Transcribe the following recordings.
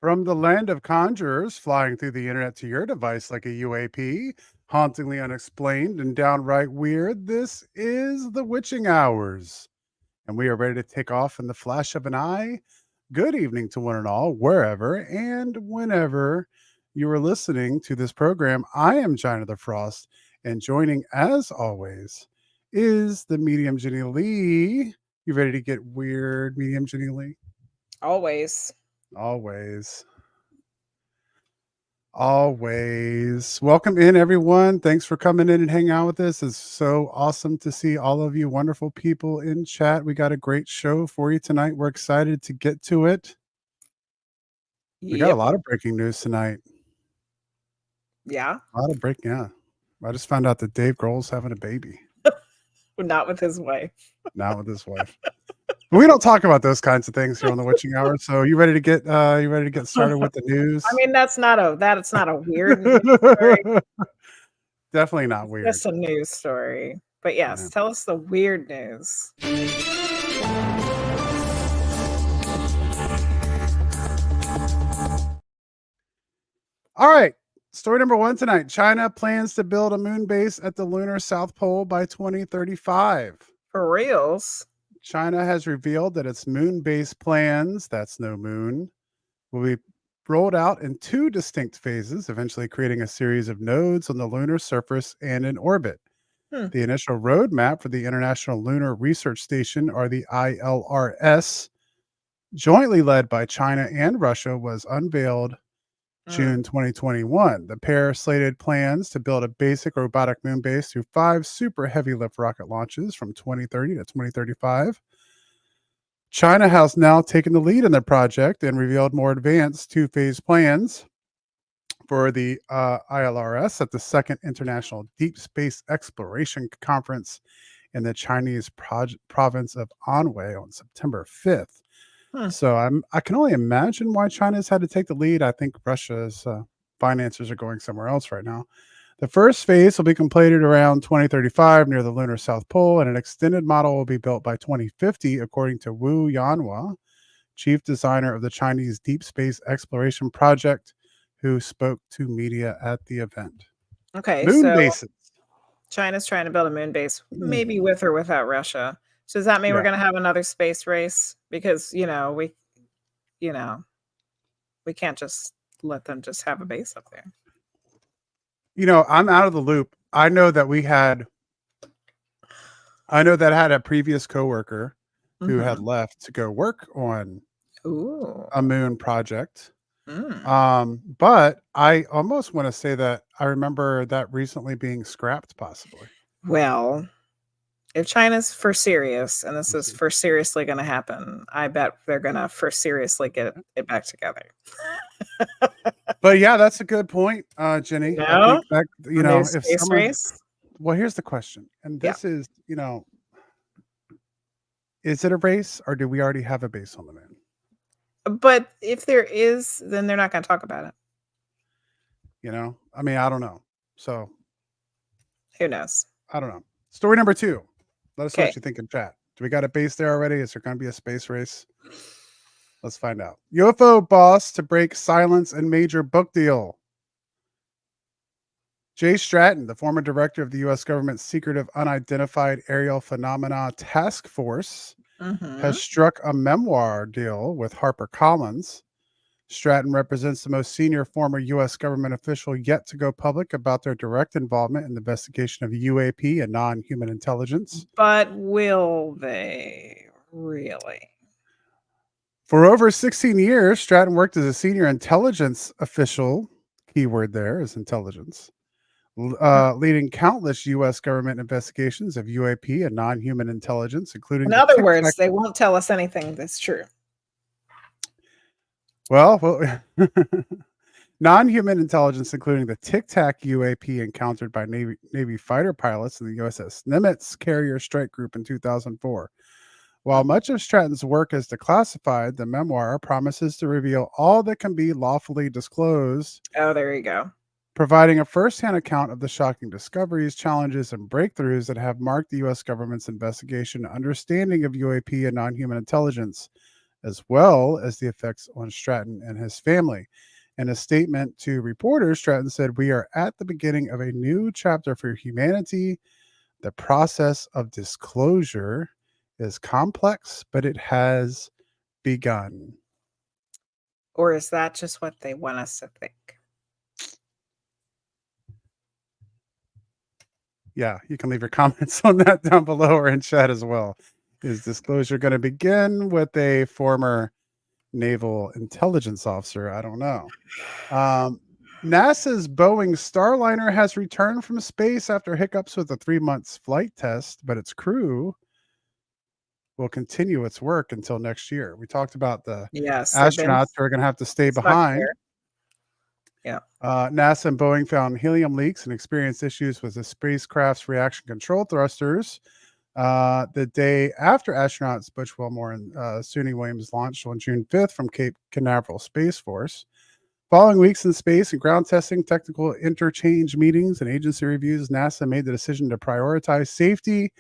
From the land of conjurers flying through the internet to your device like a UAP, hauntingly unexplained and downright weird, this is the Witching Hours. And we are ready to take off in the flash of an eye. Good evening to one and all, wherever and whenever you are listening to this program. I am China the Frost, and joining as always is the medium Jenny Lee. You ready to get weird, medium Jenny Lee? Always. Always. Always. Welcome in, everyone. Thanks for coming in and hanging out with us. It's so awesome to see all of you wonderful people in chat. We got a great show for you tonight. We're excited to get to it. We got a lot of breaking news tonight. Yeah. A lot of breaking, yeah. I just found out that Dave Grohl's having a baby. Not with his wife. Not with his wife. We don't talk about those kinds of things here on the Witching Hour. So you ready to get started with the news? I mean, that's not a weird news story. Definitely not weird. It's a news story. But yes, tell us the weird news. All right. Story number one tonight. China plans to build a moon base at the lunar South Pole by 2035. For reals? China has revealed that its moon base plans, that's no moon, will be rolled out in two distinct phases, eventually creating a series of nodes on the lunar surface and in orbit. The initial roadmap for the International Lunar Research Station, or the ILRS, jointly led by China and Russia, was unveiled June 2021. The pair slated plans to build a basic robotic moon base through 5 super heavy lift rocket launches from 2030 to 2035. China has now taken the lead in the project and revealed more advanced two-phase plans for the ILRS at the second International Deep Space Exploration Conference in the Chinese province of Anhui on September 5th. So I can only imagine why China's had to take the lead. I think Russia's finances are going somewhere else right now. The first phase will be completed around 2035 near the lunar South Pole, and an extended model will be built by 2050, according to Wu Yanhua, chief designer of the Chinese Deep Space Exploration Project, who spoke to media at the event. Okay, moon bases. China's trying to build a moon base, maybe with or without Russia. So does that mean we're going to have another space race? Because, we can't just let them just have a base up there. I'm out of the loop. I know that I had a previous coworker who had left to go work on a moon project. But I almost want to say that I remember that recently being scrapped, possibly. Well, if China's for serious, and this is for seriously going to happen, I bet they're going to for seriously get it back together. But yeah, that's a good point, Jenny. No? I think that, if space race. Well, here's the question, and this is, is it a race, or do we already have a base on the moon? But if there is, then they're not going to talk about it. I mean, I don't know. So who knows? I don't know. Story number 2. Let us know what you think in chat. Do we got a base there already? Is there going to be a space race? Let's find out. UFO boss to break silence in major book deal. Jay Stratton, the former director of the U.S. government's secretive unidentified aerial phenomena task force, has struck a memoir deal with HarperCollins. Stratton represents the most senior former U.S. government official yet to go public about their direct involvement in the investigation of UAP and non-human intelligence. But will they really? For over 16 years, Stratton worked as a senior intelligence official, keyword there is intelligence, leading countless U.S. government investigations of UAP and non-human intelligence, including... In other words, they won't tell us anything that's true. Well, non-human intelligence, including the Tic Tac UAP encountered by Navy fighter pilots in the USS Nimitz carrier strike group in 2004. While much of Stratton's work is declassified, the memoir promises to reveal all that can be lawfully disclosed. Oh, there you go. Providing a first-hand account of the shocking discoveries, challenges, and breakthroughs that have marked the U.S. government's investigation and understanding of UAP and non-human intelligence. as well as the effects on Stratton and his family. In a statement to reporters, Stratton said, "We are at the beginning of a new chapter for humanity. The process of disclosure is complex, but it has begun." Or is that just what they want us to think? Yeah, you can leave your comments on that down below or in chat as well. Is disclosure going to begin with a former naval intelligence officer? I don't know. NASA's Boeing Starliner has returned from space after hiccups with a 3 months flight test, but its crew will continue its work until next year. We talked about the Yes, they've been astronauts who are going to have to stay stuck behind. there. Yeah. NASA and Boeing found helium leaks and experienced issues with the spacecraft's reaction control thrusters. The day after astronauts Butch Wilmore and Suni Williams launched on June 5th from Cape Canaveral Space Force. Following weeks in space and ground testing, technical interchange meetings, and agency reviews, NASA made the decision to prioritize safety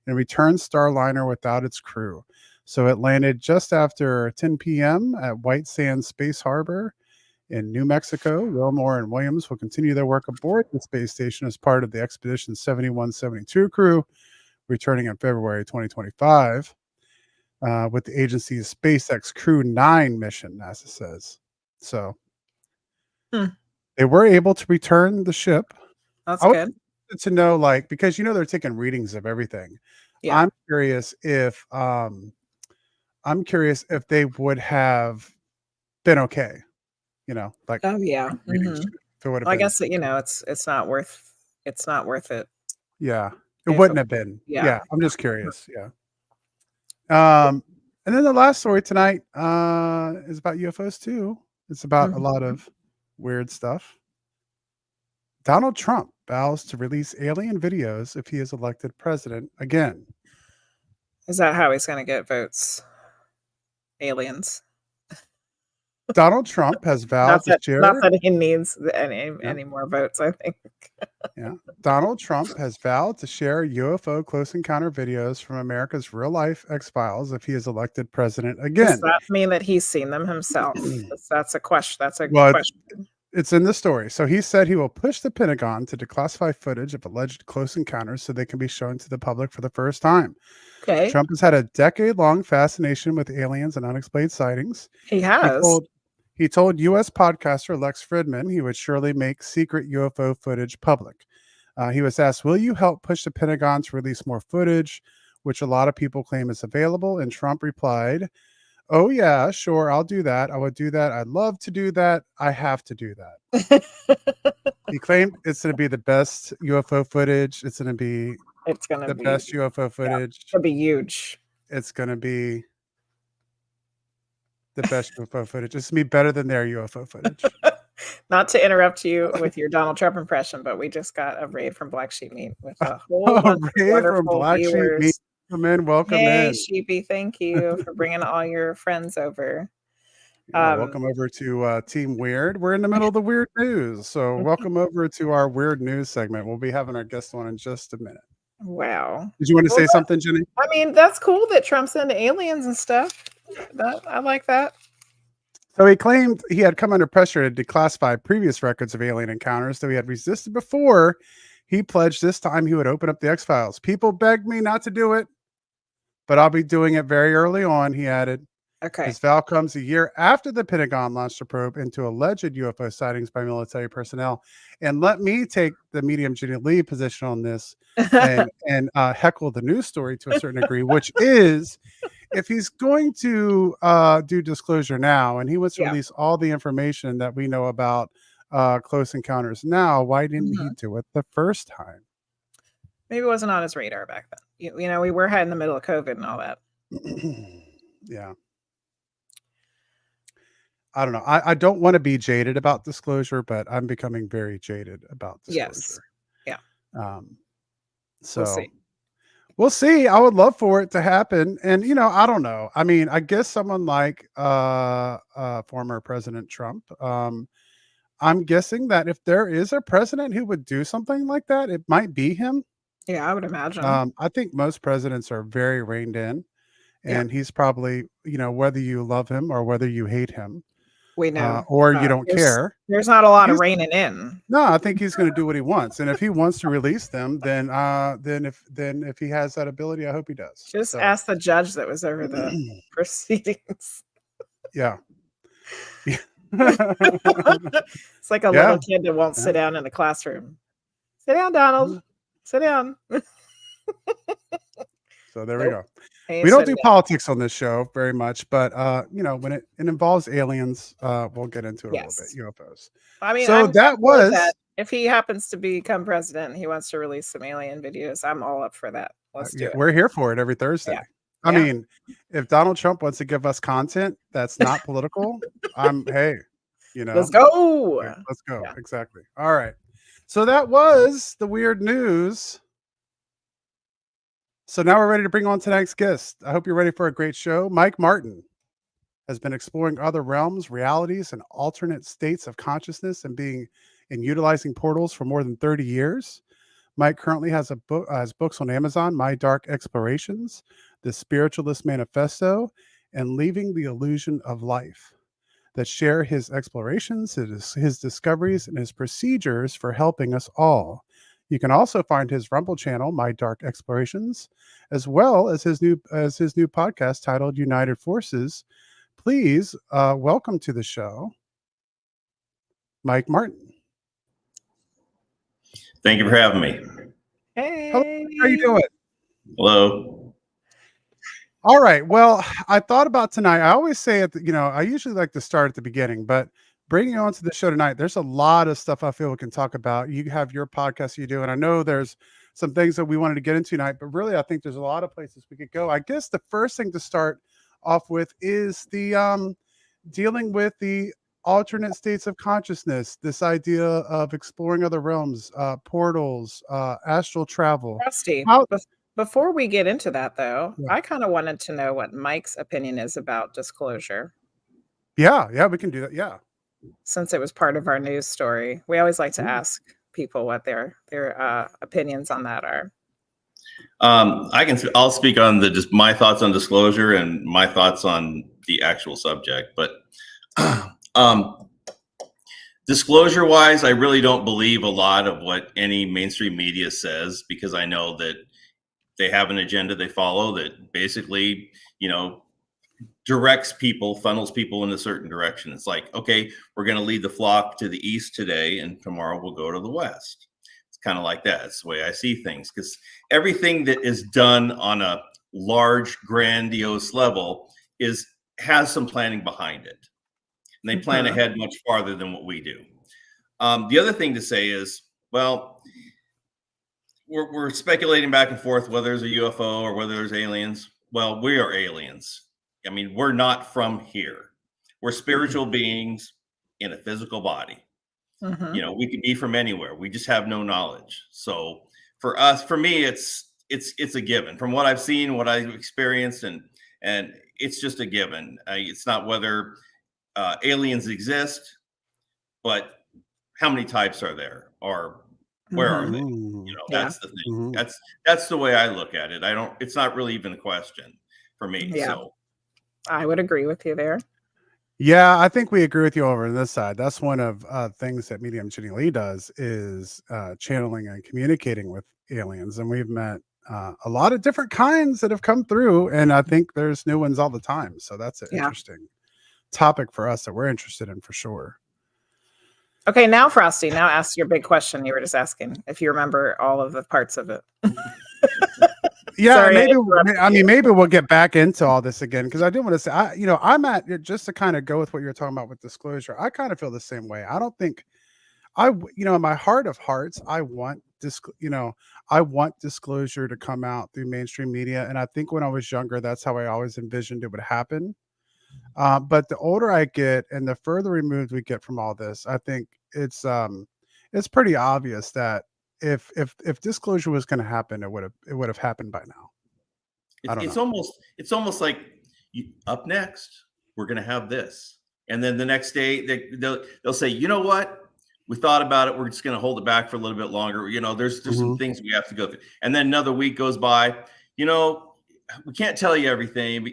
and return Starliner without its crew. So it landed just after 10 p.m. at White Sands Space Harbor in New Mexico. Wilmore and Williams will continue their work aboard the space station as part of the Expedition 7172 crew, returning in February 2025 with the agency's SpaceX Crew 9 mission, NASA says. So they were able to return the ship. That's good. To know, like, because they're taking readings of everything. Yeah. I'm curious if they would have been okay. Like, Oh yeah. readings, if it would have I been, guess that, it's not worth it. yeah, it If wouldn't it- have been. yeah. Yeah, I'm just curious. Yeah. And then the last story tonight is about UFOs too. It's about a lot of weird stuff. Donald Trump vows to release alien videos if he is elected president again. Is that how he's going to get votes? Aliens. Donald Trump has vowed to share. Not that he needs any more votes, I think. Yeah. Donald Trump has vowed to share UFO close encounter videos from America's real life X-Files if he is elected president again. Does that mean that he's seen them himself? That's a question. That's a question. It's in the story. So he said he will push the Pentagon to declassify footage of alleged close encounters so they can be shown to the public for the first time. Okay. Trump has had a decade-long fascination with aliens and unexplained sightings. He has. He told U.S. podcaster Lex Fridman he would surely make secret UFO footage public. He was asked, "Will you help push the Pentagon to release more footage, which a lot of people claim is available?" And Trump replied, "Oh, yeah, sure, I'll do that. I would do that. I'd love to do that. I have to do that." He claimed it's going to be the best UFO footage. It's going to be the best UFO footage. It's going to be huge. It's going to be the best UFO footage. It's going to be better than their UFO footage. Not to interrupt you with your Donald Trump impression, but we just got a raid from Black Sheep Meat with a whole bunch of wonderful viewers. Welcome in. in. Sheepy, thank you for bringing all your friends over. Welcome over to Team Weird. We're in the middle of the weird news. So welcome over to our weird news segment. We'll be having our guest on in just a minute. Wow. Did you want to say something, Jenny? I mean, that's cool that Trump's into aliens and stuff. I like that. So he claimed he had come under pressure to declassify previous records of alien encounters that he had resisted before. He pledged this time he would open up the X-Files. "People begged me not to do it, but I'll be doing it very early on," he added. Okay. His vow comes a year after the Pentagon launched a probe into alleged UFO sightings by military personnel. And let me take the medium Jenny Lee position on this and heckle the news story to a certain degree, which is, if he's going to do disclosure now and he wants to release all the information that we know about close encounters now, why didn't he do it the first time? Maybe it wasn't on his radar back then. We were in the middle of COVID and all that. Yeah. I don't know. I don't want to be jaded about disclosure, but I'm becoming very jaded about disclosure. Yes. Yeah. So we'll see. I would love for it to happen. And, I don't know. I mean, I guess someone like former President Trump, I'm guessing that if there is a president who would do something like that, it might be him. Yeah, I would imagine. I think most presidents are very reined in. and he's probably, whether you love him or whether you hate him, we know, or you don't care. There's not a lot of reining in. No, I think he's going to do what he wants, and if he wants to release them, then if he has that ability, I hope he does. Just ask the judge that was over the proceedings. Yeah. It's like a little kid that won't sit down in the classroom. Sit down, Donald. Sit down. So there we go. We don't do politics on this show very much, but when it involves aliens, we'll get into it a little bit. UFOs. I mean, so that was that if he happens to become president, and he wants to release some alien videos. I'm all up for that. Let's do it. We're here for it every Thursday. Yeah. I mean, if Donald Trump wants to give us content that's not political, hey, let's go. Let's go. Yeah. Exactly. All right. So that was the weird news. So now we're ready to bring on tonight's guest. I hope you're ready for a great show. Mike Martin has been exploring other realms, realities, and alternate states of consciousness and utilizing portals for more than 30 years. Mike currently has books on Amazon, My Dark Explorations, The Spiritualist Manifesto, and Leaving the Illusion of Life, that share his explorations, his discoveries, and his procedures for helping us all. You can also find his Rumble channel, My Dark Explorations, as well as his new podcast titled United Forces. Please welcome to the show, Mike Martin. Thank you for having me. Hey. Hello. How are you doing? Hello. All right. Well, I thought about tonight. I always say I usually like to start at the beginning, but bringing you on to the show tonight, there's a lot of stuff I feel we can talk about. You have your podcast you do, and I know there's some things that we wanted to get into tonight, but really I think there's a lot of places we could go. I guess the first thing to start off with is the dealing with the alternate states of consciousness, this idea of exploring other realms, portals, astral travel. Frosty, before we get into that, though, I kind of wanted to know what Mike's opinion is about disclosure. Yeah, we can do that. Yeah. Since it was part of our news story, we always like to ask people what their opinions on that are. I'll speak on just my thoughts on disclosure and my thoughts on the actual subject, but disclosure wise, I really don't believe a lot of what any mainstream media says, because I know that they have an agenda they follow that basically, directs people, funnels people in a certain direction. It's like, okay, we're going to lead the flock to the east today, and tomorrow we'll go to the west. It's kind of like that. It's the way I see things, because everything that is done on a large, grandiose level has some planning behind it. And they plan ahead much farther than what we do. The other thing to say is, well, we're speculating back and forth whether there's a UFO or whether there's aliens. Well, we are aliens. I mean, we're not from here. We're spiritual beings in a physical body. We could be from anywhere. We just have no knowledge. So for me, it's a given. From what I've seen, what I've experienced, and it's just a given. It's not whether aliens exist, but how many types are there, or where are they? That's the thing. That's the way I look at it. It's not really even a question for me. Yeah. So I would agree with you there. Yeah, I think we agree with you over on this side. That's one of things that medium Jenny Lee does, is channeling and communicating with aliens. And we've met a lot of different kinds that have come through, and I think there's new ones all the time. So that's an interesting topic for us that we're interested in for sure. Okay, now Frosty, now ask your big question you were just asking, if you remember all of the parts of it. Yeah, sorry, maybe we'll get back into all this again, because I do want to say, I'm at, just to kind of go with what you're talking about with disclosure, I kind of feel the same way. I don't think in my heart of hearts, I want disclosure to come out through mainstream media. And I think when I was younger, that's how I always envisioned it would happen. But the older I get and the further removed we get from all this, I think it's pretty obvious that if disclosure was going to happen, it would have happened by now. It's almost like up next we're going to have this, and then the next day they'll say, you know what, we thought about it, we're just going to hold it back for a little bit longer. There's some things we have to go through, and then another week goes by. we can't tell you everything.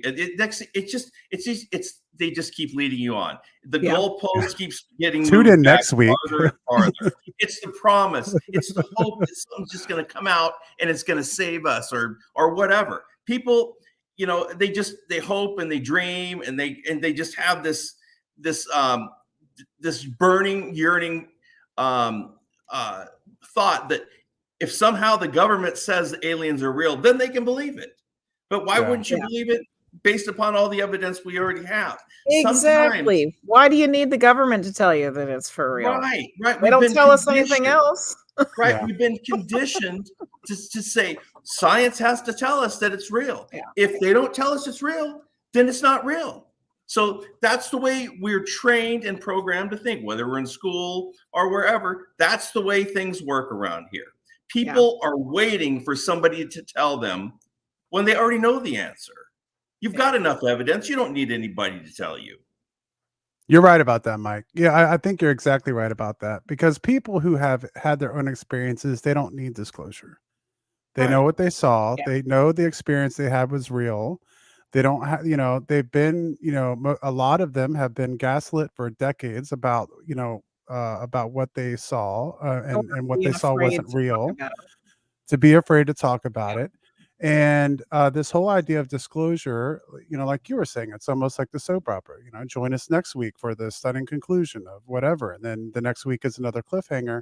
They just keep leading you on. The goalpost keeps getting Tune moved in back next week. farther and farther. It's the promise. It's the hope that something's just going to come out and it's going to save us or whatever. People, they hope and they dream and they just have this burning, yearning thought that if somehow the government says the aliens are real, then they can believe it. But why wouldn't you believe it based upon all the evidence we already have? Exactly. Sometimes, why do you need the government to tell you that it's for real? Right. They don't tell us anything else. Right. Yeah. We've been conditioned to say science has to tell us that it's real. Yeah. If they don't tell us it's real, then it's not real. So that's the way we're trained and programmed to think, whether we're in school or wherever. That's the way things work around here. People are waiting for somebody to tell them when they already know the answer. You've got enough evidence. You don't need anybody to tell you. You're right about that, Mike. Yeah, I think you're exactly right about that, because people who have had their own experiences, they don't need disclosure. They know what they saw. Yeah. They know the experience they had was real. They don't have, they've been, a lot of them have been gaslit for decades about, about what they saw and what they saw wasn't real, to be afraid to talk about it. And this whole idea of disclosure, like you were saying, it's almost like the soap opera, join us next week for the stunning conclusion of whatever. And then the next week is another cliffhanger.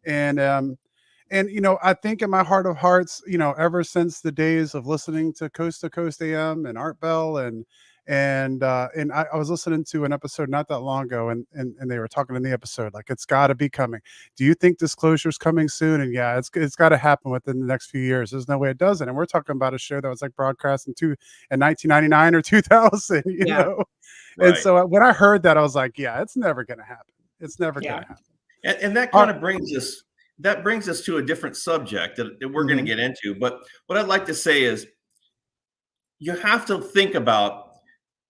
And I think in my heart of hearts, ever since the days of listening to Coast AM and Art Bell and I was listening to an episode not that long ago, and they were talking in the episode like, it's got to be coming. Do you think disclosure's coming soon? And yeah, it's got to happen within the next few years. There's no way it doesn't. And we're talking about a show that was like broadcast in 1999 or 2000. You know. Right. And so when I heard that, I was like, yeah, it's never going to happen. It's never going to happen. And that kind of brings us to a different subject that we're going to get into. But what I'd like to say is, you have to think about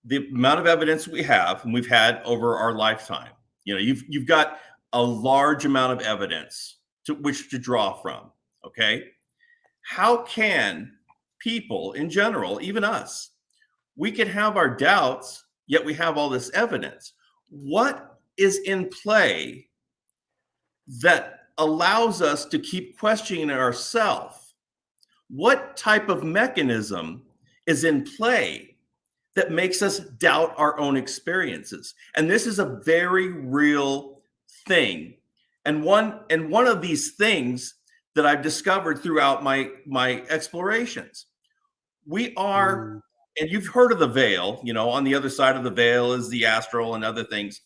the amount of evidence we have and we've had over our lifetime. You've got a large amount of evidence to which to draw from. Okay. How can people in general, even us, we can have our doubts, yet we have all this evidence? What is in play that allows us to keep questioning ourselves? What type of mechanism is in play that makes us doubt our own experiences? And this is a very real thing. And one of these things that I've discovered throughout my explorations, we are, and you've heard of the veil, on the other side of the veil is the astral and other things.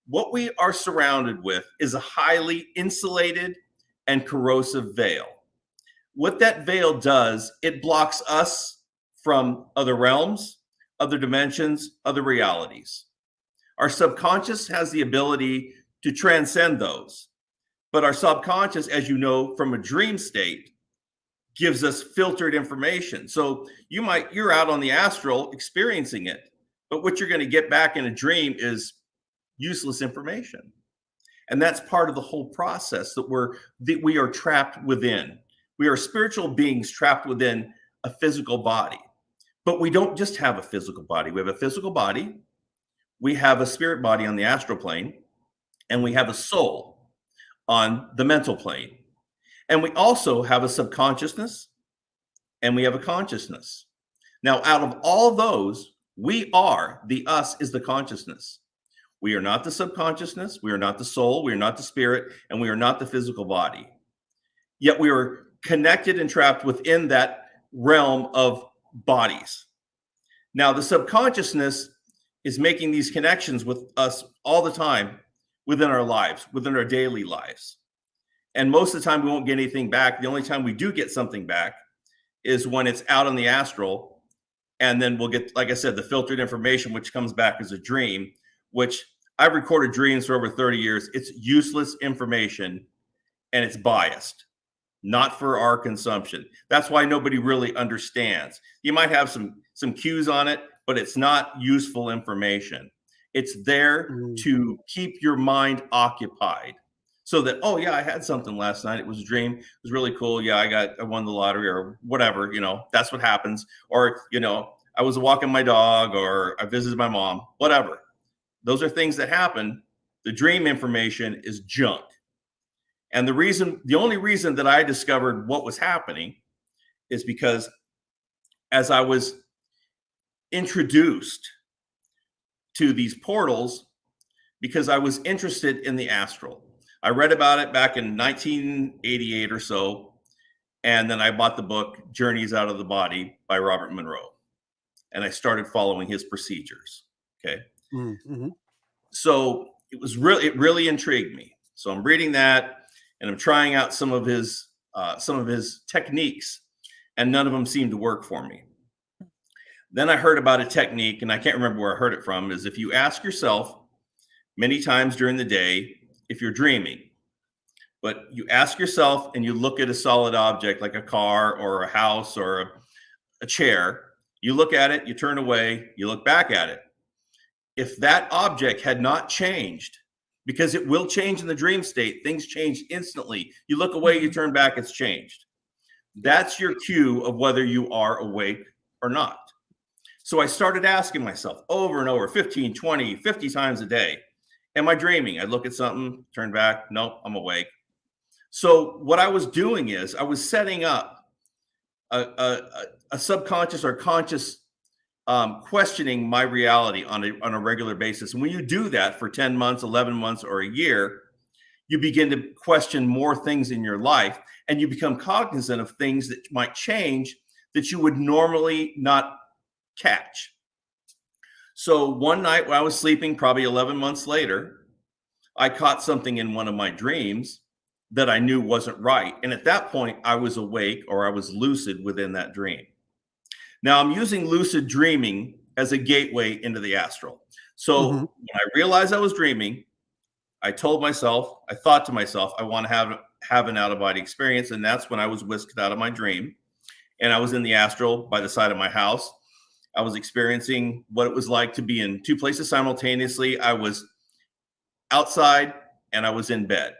What we are surrounded with is a highly insulated and corrosive veil. What that veil does, it blocks us from other realms, other dimensions, other realities. Our subconscious has the ability to transcend those. But our subconscious, as you know, from a dream state, gives us filtered information. So you're out on the astral experiencing it, but what you're going to get back in a dream is useless information. And that's part of the whole process that we are trapped within. We are spiritual beings trapped within a physical body. But we don't just have a physical body. We have a physical body, we have a spirit body on the astral plane, and we have a soul on the mental plane. And we also have a subconsciousness, and we have a consciousness. Now, out of all those, the us is the consciousness. We are not the subconsciousness, we are not the soul, we are not the spirit, and we are not the physical body. Yet we are connected and trapped within that realm of bodies. Now, the subconsciousness is making these connections with us all the time within our lives, within our daily lives. And most of the time we won't get anything back. The only time we do get something back is when it's out on the astral. And then we'll get, like I said, the filtered information, which comes back as a dream, which I've recorded dreams for over 30 years. It's useless information and it's biased, not for our consumption. That's why nobody really understands. You might have some cues on it, but it's not useful information. It's there to keep your mind occupied So that, oh yeah, I had something last night. It was a dream. It was really cool. Yeah, I won the lottery or whatever, that's what happens. Or, I was walking my dog or I visited my mom, whatever. Those are things that happen. The dream information is junk. And the only reason that I discovered what was happening is because as I was introduced to these portals, because I was interested in the astral. I read about it back in 1988 or so, and then I bought the book Journeys Out of the Body by Robert Monroe, and I started following his procedures. Okay, so it really intrigued me. So I'm reading that, and I'm trying out some of his techniques, and none of them seemed to work for me. Then I heard about a technique, and I can't remember where I heard it from. Is if you ask yourself many times during the day if you're dreaming, but you ask yourself and you look at a solid object like a car or a house or a chair, you look at it, you turn away, you look back at it. If that object had not changed, because it will change in the dream state, things change instantly. You look away, you turn back, it's changed. That's your cue of whether you are awake or not. So I started asking myself over and over, 15, 20, 50 times a day, am I dreaming? I look at something, turn back. Nope, I'm awake. So what I was doing is I was setting up a subconscious or conscious questioning my reality on a regular basis. And when you do that for 10 months, 11 months, or a year, you begin to question more things in your life, and you become cognizant of things that might change that you would normally not catch. So one night when I was sleeping, probably 11 months later, I caught something in one of my dreams that I knew wasn't right. And at that point, I was awake, or I was lucid within that dream. Now I'm using lucid dreaming as a gateway into the astral. So when I realized I was dreaming, I thought to myself, I want to have an out-of-body experience. And that's when I was whisked out of my dream. And I was in the astral by the side of my house. I was experiencing what it was like to be in two places simultaneously. I was outside and I was in bed.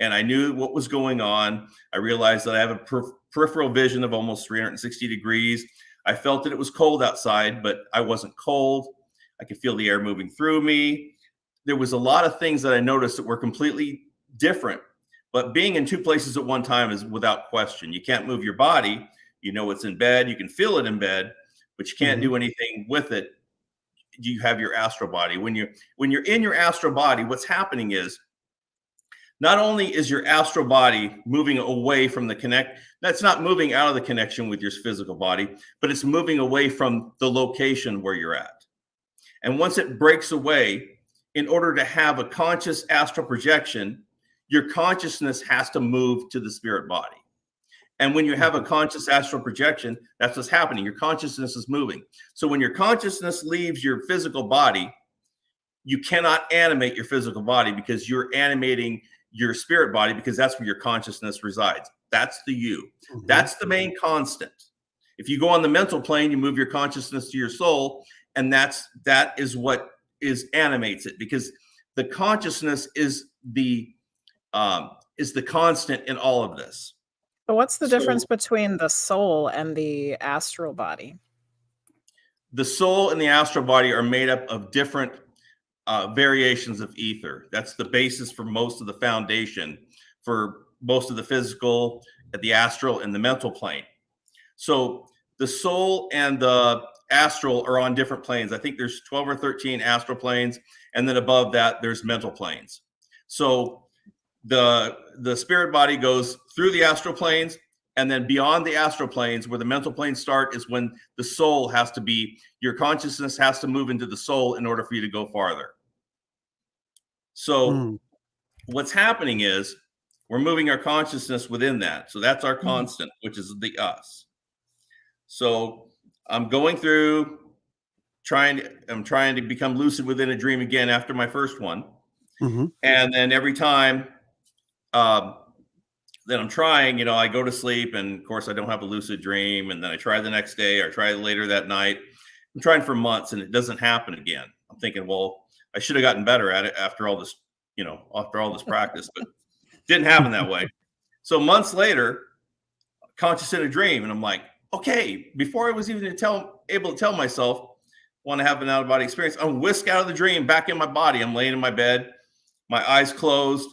And I knew what was going on. I realized that I have a peripheral vision of almost 360 degrees. I felt that it was cold outside, but I wasn't cold. I could feel the air moving through me. There was a lot of things that I noticed that were completely different. But being in two places at one time is without question. You can't move your body. You know it's in bed. You can feel it in bed, but you can't do anything with it. You have your astral body. When you're in your astral body, what's happening is not only is your astral body moving away from that's not moving out of the connection with your physical body, but it's moving away from the location where you're at. And once it breaks away, in order to have a conscious astral projection, your consciousness has to move to the spirit body. And when you have a conscious astral projection, that's what's happening. Your consciousness is moving. So when your consciousness leaves your physical body, you cannot animate your physical body because you're animating your spirit body, because that's where your consciousness resides. That's the you. That's the main constant. If you go on the mental plane, you move your consciousness to your soul, and that is what animates it, because the consciousness is the constant in all of this. So what's the difference between the soul and the astral body? The soul and the astral body are made up of different variations of ether. That's the basis for most of the foundation for most of the physical, the astral, and the mental plane. So the soul and the astral are on different planes. I think there's 12 or 13 astral planes, and then above that there's mental planes. So the spirit body goes through the astral planes, and then beyond the astral planes, where the mental planes start, is when the soul your consciousness has to move into the soul in order for you to go farther. So what's happening is we're moving our consciousness within that. So that's our constant, which is the us. So I'm going through I'm trying to become lucid within a dream again after my first one. And then every time that I'm trying, I go to sleep, and of course I don't have a lucid dream. And then I try the next day, or try later that night. I'm trying for months and it doesn't happen again. I'm thinking, well, I should have gotten better at it after all this, after all this practice. But Didn't happen that way. So months later, conscious in a dream, and I'm like, okay, before I was even able to tell myself, want to have an out-of-body experience, I'm whisked out of the dream, back in my body. I'm laying in my bed, my eyes closed,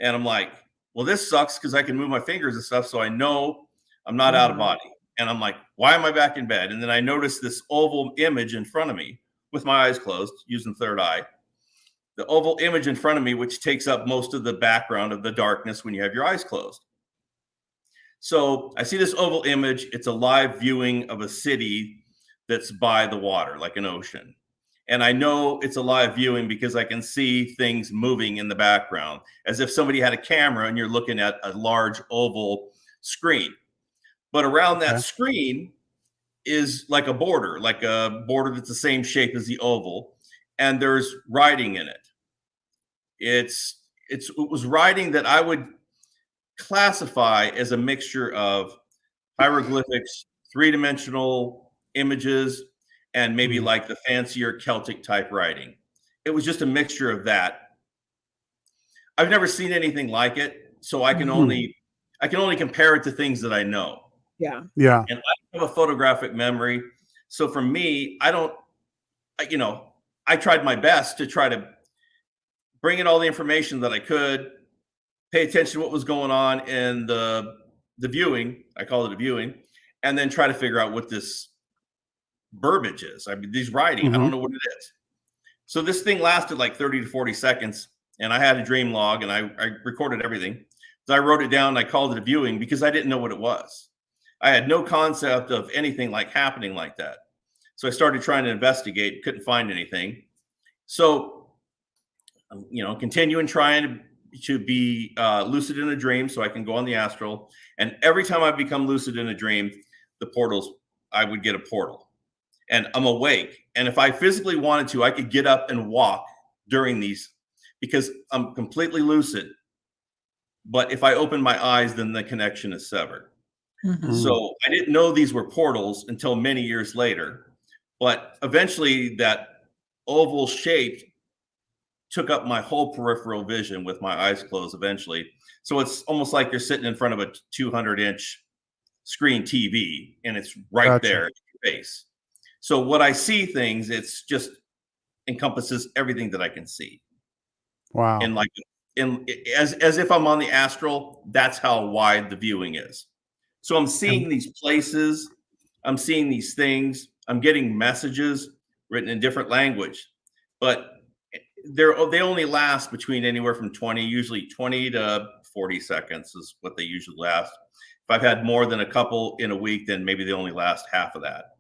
and I'm like, well, this sucks because I can move my fingers and stuff, so I know I'm not out of body. And I'm like, why am I back in bed? And then I noticed this oval image in front of me with my eyes closed, using third eye. The oval image in front of me, which takes up most of the background of the darkness when you have your eyes closed. So I see this oval image. It's a live viewing of a city that's by the water, like an ocean. And I know it's a live viewing because I can see things moving in the background, as if somebody had a camera and you're looking at a large oval screen. But around that screen is like a border that's the same shape as the oval. And there's writing in it. It was writing that I would classify as a mixture of hieroglyphics, three-dimensional images, and maybe like the fancier Celtic type writing. It was just a mixture of that. I've never seen anything like it, so I can only compare it to things that I know. Yeah. And I have a photographic memory, so for me, I tried my best to try to bring in all the information that I could, pay attention to what was going on in the viewing. I call it a viewing, and then try to figure out what this verbiage is. I mean, these writing, I don't know what it is. So this thing lasted like 30 to 40 seconds, and I had a dream log, and I recorded everything. So I wrote it down, and I called it a viewing because I didn't know what it was. I had no concept of anything like happening like that. So I started trying to investigate, couldn't find anything. So, continuing trying to be lucid in a dream so I can go on the astral. And every time I become lucid in a dream, I would get a portal. And I'm awake. And if I physically wanted to, I could get up and walk during these because I'm completely lucid. But if I open my eyes, then the connection is severed. So I didn't know these were portals until many years later. But eventually that oval shape took up my whole peripheral vision with my eyes closed eventually. So it's almost like you're sitting in front of a 200-inch screen TV, and it's right there in your face. So what I see things, it's just encompasses everything that I can see. Wow. And as if I'm on the astral, that's how wide the viewing is. So I'm seeing these places, I'm seeing these things, I'm getting messages written in different language, but they only last between anywhere from usually 20 to 40 seconds is what they usually last. If I've had more than a couple in a week, then maybe they only last half of that.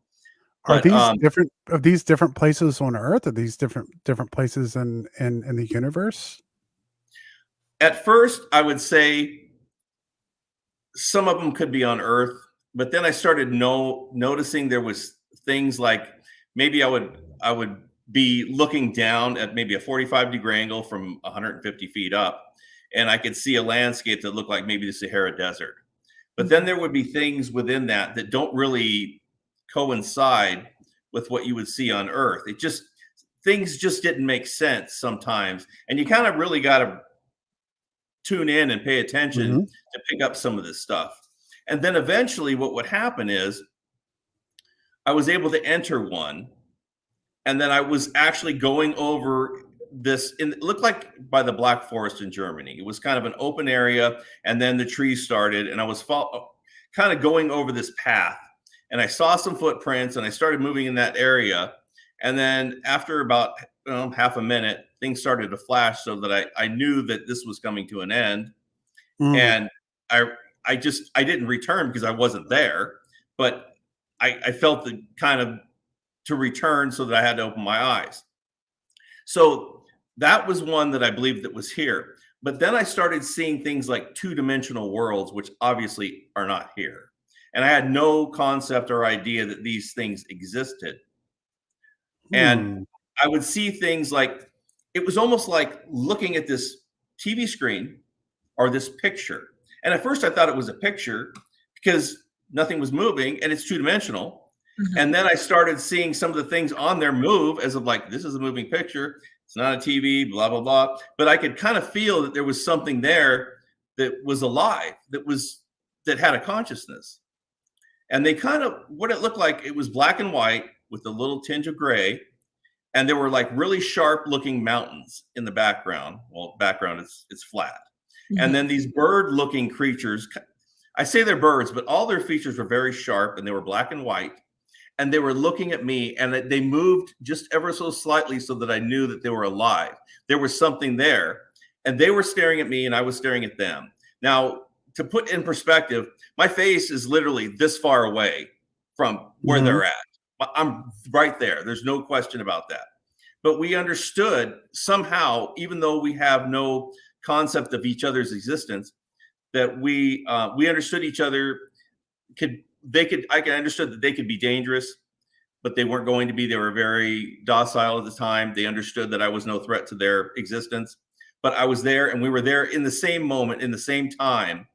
Are these different places on Earth? Are these different places in the universe? At first, I would say some of them could be on Earth, but then I started noticing there was things like maybe I would be looking down at maybe a 45-degree angle from 150 feet up, and I could see a landscape that looked like maybe the Sahara Desert. But then there would be things within that don't really coincide with what you would see on Earth. Things just didn't make sense sometimes, and you kind of really got to tune in and pay attention to pick up some of this stuff. And then eventually what would happen is I was able to enter one, and then I was actually going over this, it looked like by the Black Forest in Germany. It was kind of an open area, and then the trees started, and I was kind of going over this path, and I saw some footprints, and I started moving in that area. And then after about half a minute, things started to flash so that I knew that this was coming to an end. And I didn't return because I wasn't there, but I felt the kind of to return so that I had to open my eyes. So that was one that I believed that was here. But then I started seeing things like two-dimensional worlds, which obviously are not here. And I had no concept or idea that these things existed. And I would see things like, it was almost like looking at this TV screen or this picture. And at first I thought it was a picture because nothing was moving and it's two-dimensional. And then I started seeing some of the things on there move as of like, this is a moving picture. It's not a TV, blah, blah, blah. But I could kind of feel that there was something there that was alive, that had a consciousness. And they kind of, what it looked like, it was black and white with a little tinge of gray. And there were like really sharp looking mountains in the background. Well, background it's flat. And then these bird looking creatures, I say they're birds, but all their features were very sharp and they were black and white. And they were looking at me, and they moved just ever so slightly so that I knew that they were alive. There was something there, and they were staring at me and I was staring at them. Now, to put in perspective, my face is literally this far away from where they're at. I'm right there. There's no question about that. But we understood somehow, even though we have no concept of each other's existence, that we understood each other. I understood that they could be dangerous, but they weren't going to be. They were very docile at the time. They understood that I was no threat to their existence, but I was there, and we were there in the same moment, in the same time.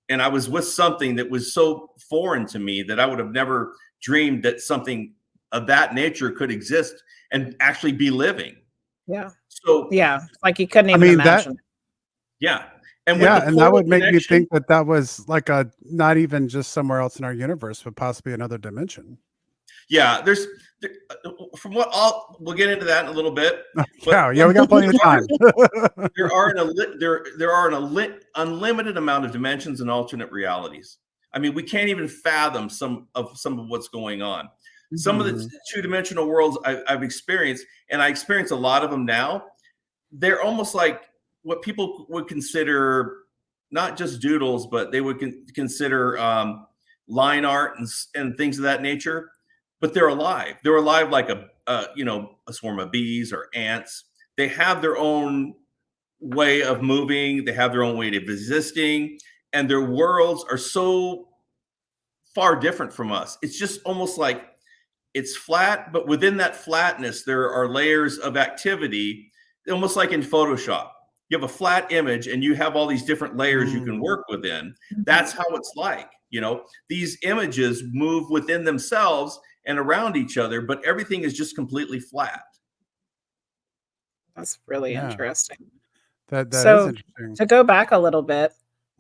And I was with something that was so foreign to me that I would have never dreamed that something of that nature could exist and actually be living. Yeah. So yeah, like you couldn't even imagine. Yeah. And and that would make me think that was like not even just somewhere else in our universe, but possibly another dimension. Yeah, from what we'll get into that in a little bit. Yeah, we got plenty of time. there are an unlimited amount of dimensions and alternate realities. I mean, we can't even fathom some of what's going on. Some of the two-dimensional worlds I've experienced, and I experience a lot of them now, they're almost like what people would consider not just doodles, but they would consider line art and things of that nature. But they're alive. They're alive like a swarm of bees or ants. They have their own way of moving. They have their own way of existing, and their worlds are so far different from us. It's just almost like it's flat, but within that flatness, there are layers of activity, almost like in Photoshop. You have a flat image and you have all these different layers you can work within. That's how it's like. These images move within themselves and around each other, but everything is just completely flat. That's really interesting. That is interesting. To go back a little bit,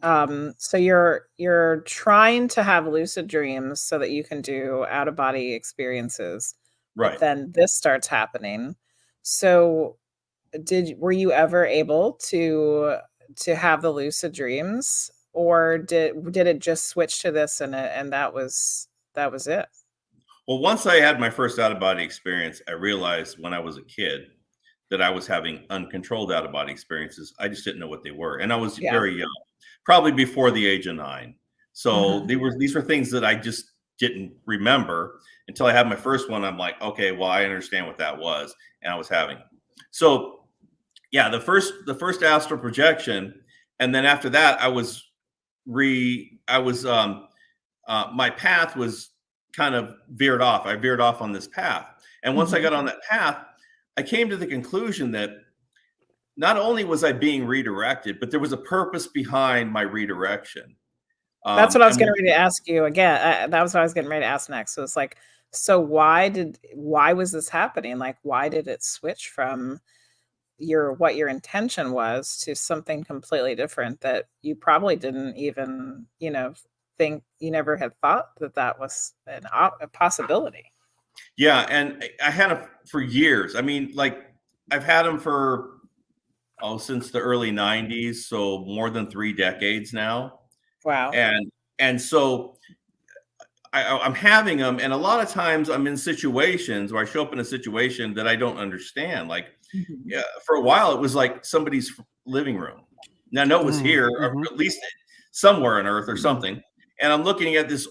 so you're trying to have lucid dreams so that you can do out of body experiences, right? But then this starts happening. So were you ever able to have the lucid dreams, or did it just switch to this and that was it? Well, once I had my first out of body experience, I realized when I was a kid that I was having uncontrolled out of body experiences. I just didn't know what they were, and I was very young, probably before the age of 9. So these were things that I just didn't remember until I had my first one. I'm like, okay, well, I understand what that was, and I was having it. So yeah, the first astral projection, and then after that, my path was kind of veered off. I veered off on this path, and once I got on that path, I came to the conclusion that not only was I being redirected, but there was a purpose behind my redirection. That's what I was getting ready to ask you again. That was what I was getting ready to ask next. So it's like, so why was this happening? Like, why did it switch from what your intention was to something completely different that you probably didn't even, think, you never had thought that was a possibility? Yeah. And I had them for years. I mean, like I've had them for, since the early 90s. So more than 3 decades now. Wow. And so I'm having them. And a lot of times I'm in situations where I show up in a situation that I don't understand. Like for a while, it was like somebody's living room. Now, I know it was here, or at least somewhere on Earth or something. And I'm looking at these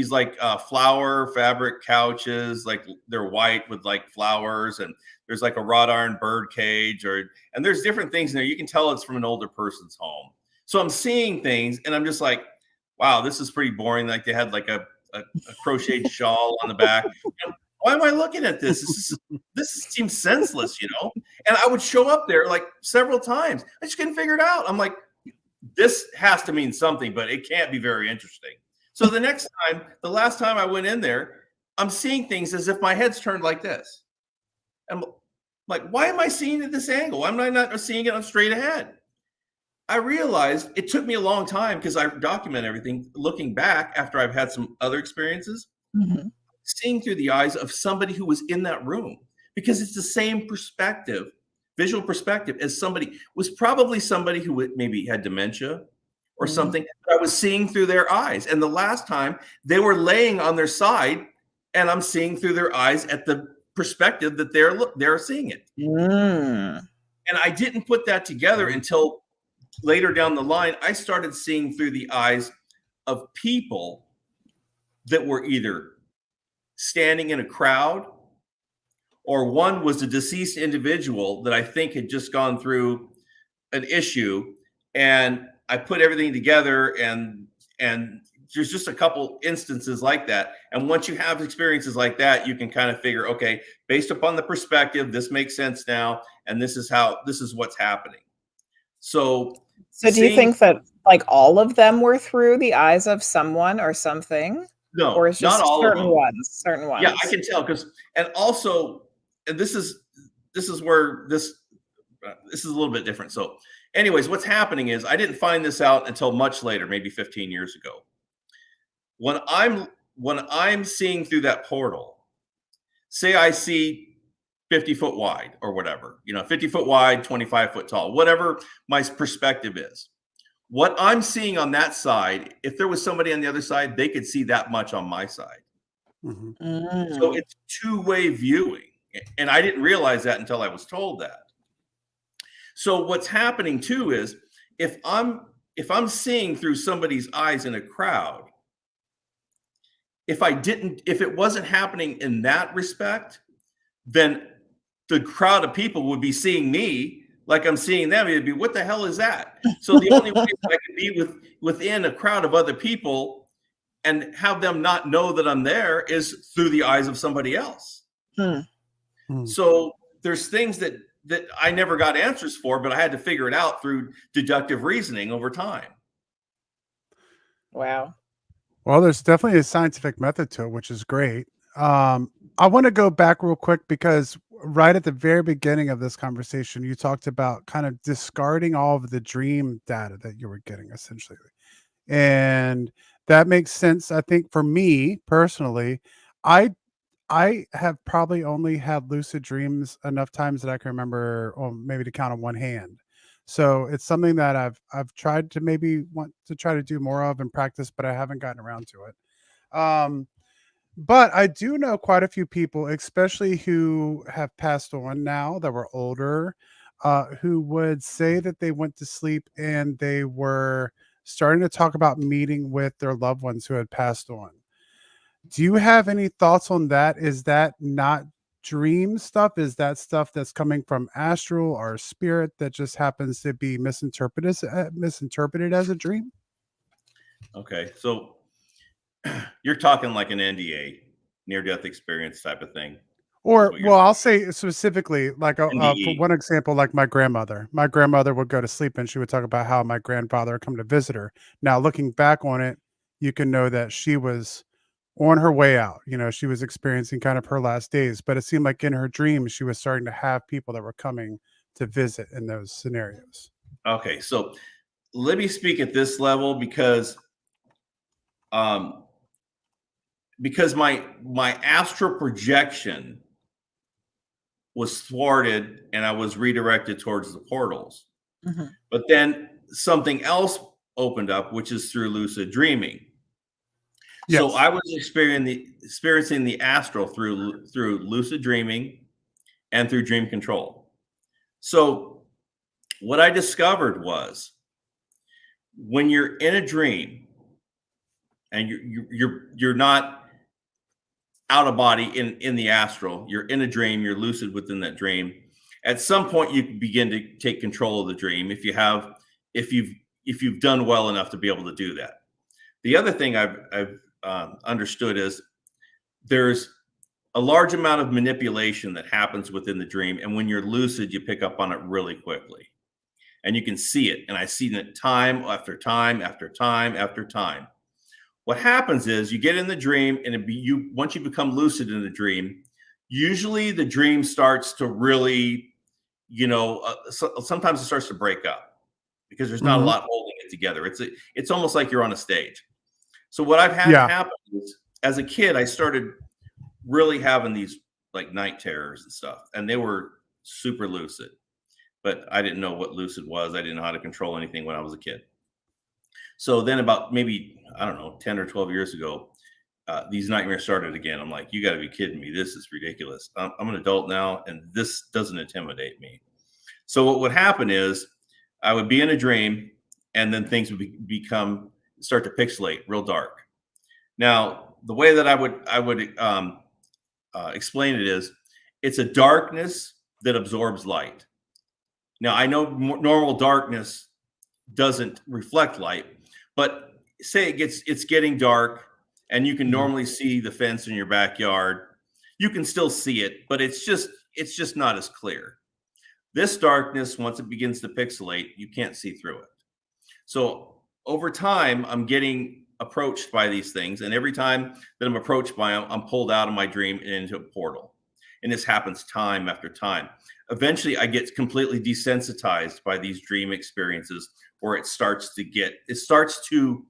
like flower fabric couches, like they're white with like flowers, and there's like a wrought iron bird cage, and there's different things in there. You can tell it's from an older person's home. So I'm seeing things, and I'm just like, wow, this is pretty boring. Like they had like a crocheted shawl on the back. Why am I looking at this? This seems senseless, And I would show up there like several times. I just couldn't figure it out. I'm like, this has to mean something, but it can't be very interesting. So the last time I went in there, I'm seeing things as if my head's turned like this. I'm like, why am I seeing it at this angle? Why am I not seeing it on straight ahead? I realized it took me a long time because I document everything. Looking back after I've had some other experiences, seeing through the eyes of somebody who was in that room, because it's the same perspective, visual perspective, as somebody was probably somebody who maybe had dementia or something. I was seeing through their eyes. And the last time they were laying on their side and I'm seeing through their eyes at the perspective that they're seeing it. And I didn't put that together until later down the line. I started seeing through the eyes of people that were either standing in a crowd, or one was a deceased individual that I think had just gone through an issue, and I put everything together, and there's just a couple instances like that. And once you have experiences like that, you can kind of figure, okay, based upon the perspective, this makes sense now, and this is what's happening. So do you think that like all of them were through the eyes of someone or something? No, or it's just not all certain of them. certain ones? Yeah, I can tell, because, and also, and this is where this is a little bit different. So anyways, what's happening is I didn't find this out until much later, maybe 15 years ago. When I'm seeing through that portal, say I see 50 foot wide or whatever, 50 foot wide, 25 foot tall, whatever my perspective is. What I'm seeing on that side, if there was somebody on the other side, they could see that much on my side. So it's two-way viewing. And I didn't realize that until I was told that. So what's happening too is if I'm seeing through somebody's eyes in a crowd, if it wasn't happening in that respect, then the crowd of people would be seeing me like I'm seeing them. It'd be, what the hell is that? So the only way I could be within a crowd of other people and have them not know that I'm there is through the eyes of somebody else. So there's things that I never got answers for, but I had to figure it out through deductive reasoning over time. Wow. Well, there's definitely a scientific method to it, which is great. I want to go back real quick because right at the very beginning of this conversation, you talked about kind of discarding all of the dream data that you were getting, essentially. And that makes sense. I think for me personally, I have probably only had lucid dreams enough times that I can remember, or maybe to count on one hand. So it's something that I've tried to maybe want to try to do more of and practice, but I haven't gotten around to it. But I do know quite a few people, especially who have passed on now that were older, who would say that they went to sleep and they were starting to talk about meeting with their loved ones who had passed on. Do you have any thoughts on that? Is that not dream stuff? Is that stuff that's coming from astral or spirit that just happens to be misinterpreted as a dream? Okay, so you're talking like an NDA, near-death experience type of thing. Or, well, I'll say specifically, like for NDE. one example, like my grandmother. My grandmother would go to sleep and she would talk about how my grandfather would come to visit her. Now, looking back on it, you can know that she was on her way out. She was experiencing kind of her last days, but it seemed like in her dreams, she was starting to have people that were coming to visit in those scenarios. Okay, so let me speak at this level because my astral projection was thwarted and I was redirected towards the portals. But then something else opened up, which is through lucid dreaming. Yes. So I was experiencing the astral through lucid dreaming and through dream control. So what I discovered was when you're in a dream and you're not out of body in the astral, you're in a dream, you're lucid within that dream. At some point, you can begin to take control of the dream if you've done well enough to be able to do that. The other thing I've understood is there's a large amount of manipulation that happens within the dream, and when you're lucid, you pick up on it really quickly, and you can see it. And I've seen it time after time after time after time. What happens is you get in the dream, and once you become lucid in the dream, usually the dream starts to really, sometimes it starts to break up because there's not a lot holding it together. It's almost like you're on a stage. So what I've had happen is, as a kid, I started really having these like night terrors and stuff, and they were super lucid, but I didn't know what lucid was. I didn't know how to control anything when I was a kid. So then about maybe, I don't know, 10 or 12 years ago, these nightmares started again. I'm like, you got to be kidding me. This is ridiculous. I'm an adult now, and this doesn't intimidate me. So what would happen is I would be in a dream, and then things would start to pixelate real dark. Now, the way that I would explain it is, it's a darkness that absorbs light. Now, I know normal darkness doesn't reflect light, but say it's getting dark, and you can normally see the fence in your backyard. You can still see it, but it's just not as clear. This darkness, once it begins to pixelate, you can't see through it. So over time, I'm getting approached by these things, and every time that I'm approached by them, I'm pulled out of my dream and into a portal. And this happens time after time. Eventually, I get completely desensitized by these dream experiences, where it starts to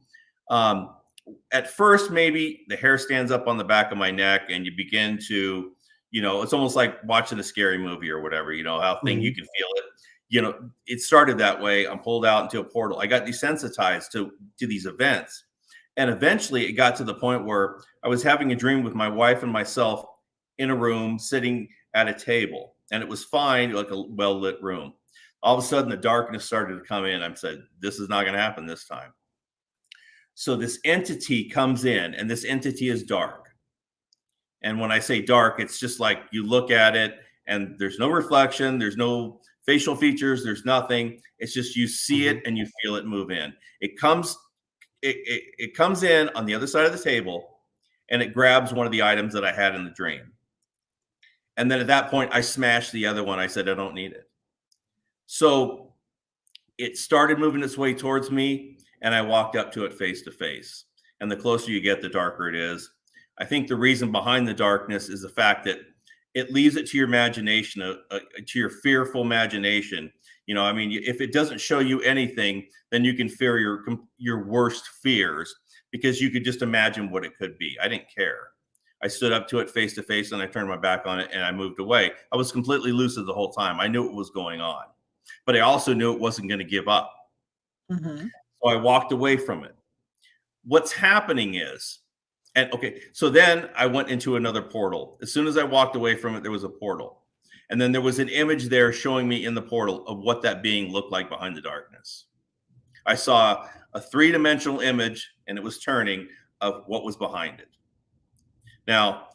at first, maybe the hair stands up on the back of my neck, and you begin to, it's almost like watching a scary movie or whatever, how you can feel it. It started that way. I'm pulled out into a portal. I got desensitized to these events. And eventually it got to the point where I was having a dream with my wife and myself in a room sitting at a table, and it was fine, like a well-lit room. All of a sudden the darkness started to come in. I said, this is not going to happen this time. So this entity comes in, and this entity is dark. And when I say dark, it's just like you look at it and there's no reflection, there's no facial features, there's nothing. It's just you see it and you feel it move in. It comes in on the other side of the table, and it grabs one of the items that I had in the dream. And then at that point, I smashed the other one. I said, I don't need it. So it started moving its way towards me, and I walked up to it face to face. And the closer you get, the darker it is. I think the reason behind the darkness is the fact that it leaves it to your imagination, to your fearful imagination. If it doesn't show you anything, then you can fear your worst fears, because you could just imagine what it could be. I didn't care. I stood up to it face to face, and I turned my back on it, and I moved away. I was completely lucid the whole time. I knew what was going on, but I also knew it wasn't going to give up. So I walked away from it. What's happening is, so then I went into another portal. As soon as I walked away from it, there was a portal. And then there was an image there showing me in the portal of what that being looked like behind the darkness. I saw a three-dimensional image, and it was turning, of what was behind it. Now,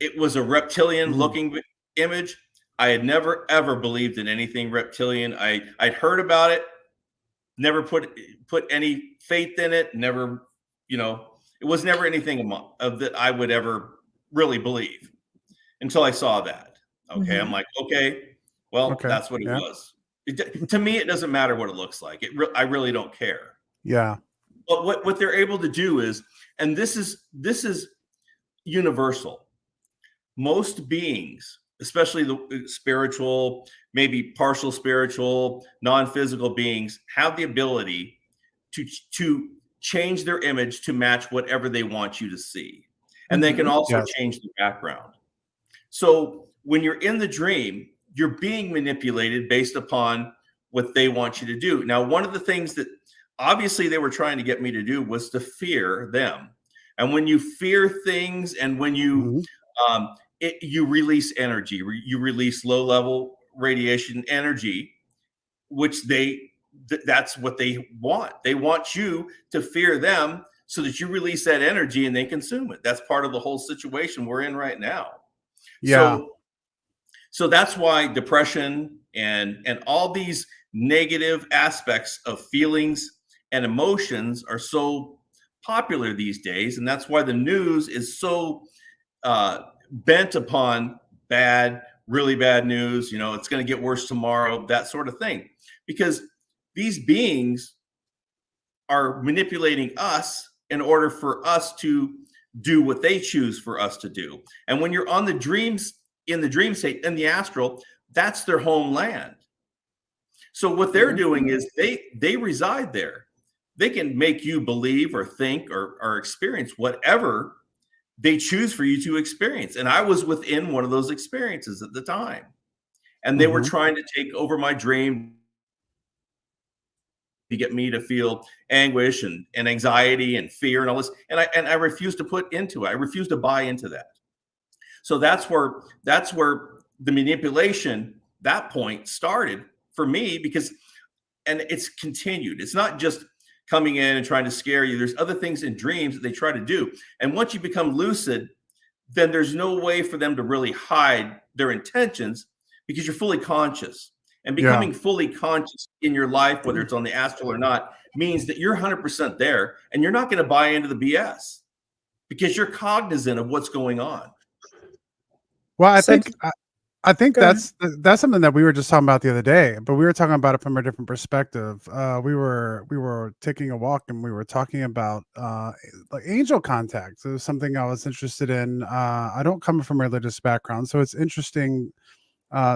it was a reptilian-looking image. I had never, ever believed in anything reptilian. I'd heard about it, never put any faith in it, never, it was never anything that I would ever really believe until I saw that. Okay. I'm like, that's what it was. To me, it doesn't matter what it looks like. I really don't care. Yeah. But what they're able to do is, and this is universal. Most beings, especially the spiritual, maybe partial spiritual, non-physical beings, have the ability to change their image to match whatever they want you to see. And they can also change the background. So when you're in the dream, you're being manipulated based upon what they want you to do. Now, one of the things that obviously they were trying to get me to do was to fear them. And when you fear things, and when you you release energy, you release low-level radiation energy, which that's what they want. They want you to fear them so that you release that energy and they consume it. That's part of the whole situation we're in right now. Yeah. So that's why depression and all these negative aspects of feelings and emotions are so popular these days. And that's why the news is so bent upon really bad news. It's going to get worse tomorrow, that sort of thing, because these beings are manipulating us in order for us to do what they choose for us to do. And when you're on the dreams, in the dream state, in the astral, that's their homeland. So what they're doing is they reside there. They can make you believe or think or experience whatever they choose for you to experience. And I was within one of those experiences at the time. And they were trying to take over my dream to get me to feel anguish and anxiety and fear and all this. And I refused to put into it. I refused to buy into that. So that's where the manipulation, that point started for me, because, and it's continued. It's not just coming in and trying to scare you. There's other things in dreams that they try to do. And once you become lucid, then there's no way for them to really hide their intentions, because you're fully conscious. And becoming fully conscious in your life, whether it's on the astral or not, means that you're 100% there, and you're not going to buy into the BS because you're cognizant of what's going on. Well, I think that's something that we were just talking about the other day, but we were talking about it from a different perspective. We were taking a walk, and we were talking about like angel contact. It was something I was interested in. I don't come from a religious background, so it's interesting,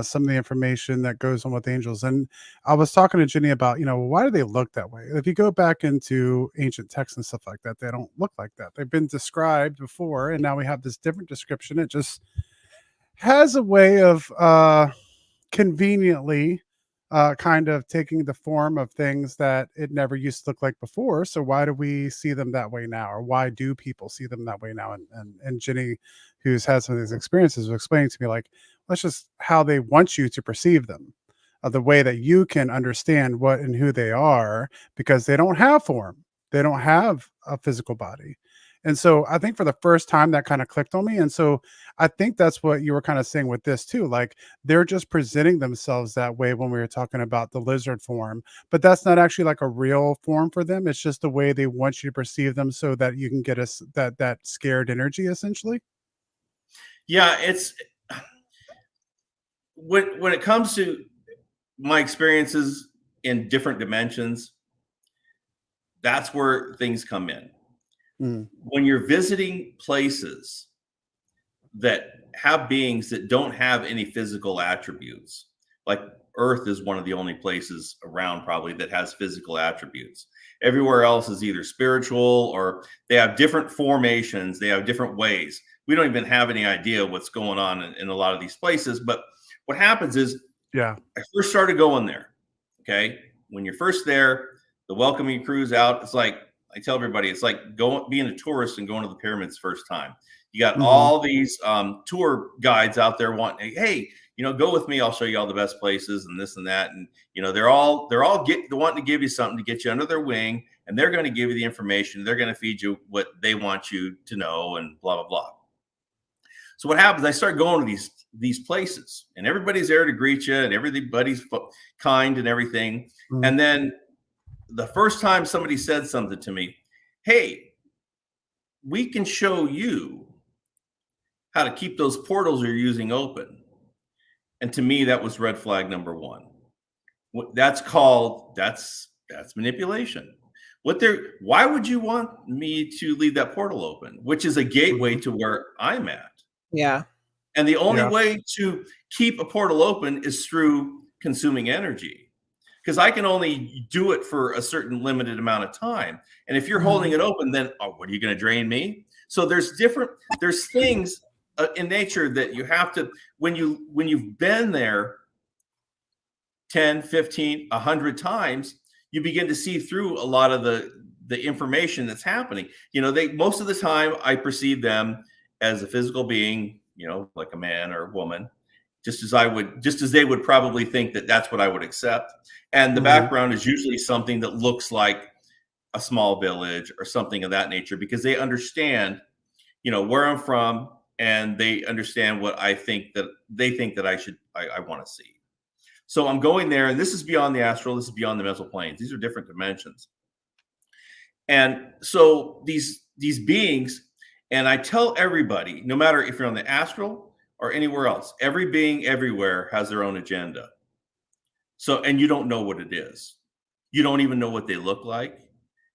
some of the information that goes on with angels. And I was talking to Jenny about, why do they look that way? If you go back into ancient texts and stuff like that, they don't look like that. They've been described before, and now we have this different description. It just has a way of conveniently kind of taking the form of things that it never used to look like before. So why do we see them that way now? Or why do people see them that way now? And Jenny, who's had some of these experiences, was explaining to me, like, that's just how they want you to perceive them, the way that you can understand what and who they are, because they don't have form. They don't have a physical body. And so I think for the first time that kind of clicked on me. And so I think that's what you were kind of saying with this too. Like, they're just presenting themselves that way when we were talking about the lizard form, but that's not actually like a real form for them. It's just the way they want you to perceive them, so that you can get us that scared energy, essentially. Yeah, it's when it comes to my experiences in different dimensions, that's where things come in. When you're visiting places that have beings that don't have any physical attributes, like Earth is one of the only places around probably that has physical attributes. Everywhere else is either spiritual, or they have different formations. They have different ways. We don't even have any idea what's going on in a lot of these places. But what happens is, I first started going there. Okay. When you're first there, the welcoming cruise out, it's like, I tell everybody, it's like being a tourist and going to the pyramids first time. You got all these tour guides out there wanting, hey, go with me. I'll show you all the best places and this and that. And, they're all wanting to give you something to get you under their wing, and they're going to give you the information. They're going to feed you what they want you to know, and blah, blah, blah. So what happens, I start going to these places, and everybody's there to greet you, and everybody's kind and everything. And then the first time somebody said something to me, hey, we can show you how to keep those portals you're using open. And to me, that was red flag number one. That's manipulation. Why would you want me to leave that portal open, which is a gateway to where I'm at? Yeah. And the only way to keep a portal open is through consuming energy, because I can only do it for a certain limited amount of time. And if you're holding it open, then, what are you going to drain me? So there's things in nature that you have to, when you've been there 10, 15, 100 times, you begin to see through a lot of the information that's happening. Most of the time I perceive them as a physical being, like a man or a woman, just as they would probably think that that's what I would accept. And the background is usually something that looks like a small village or something of that nature, because they understand, where I'm from, and they understand what I think that they think that I want to see. So I'm going there, and this is beyond the astral. This is beyond the mental planes. These are different dimensions. And so these beings, and I tell everybody, no matter if you're on the astral or anywhere else, every being everywhere has their own agenda. So, and you don't know what it is. You don't even know what they look like.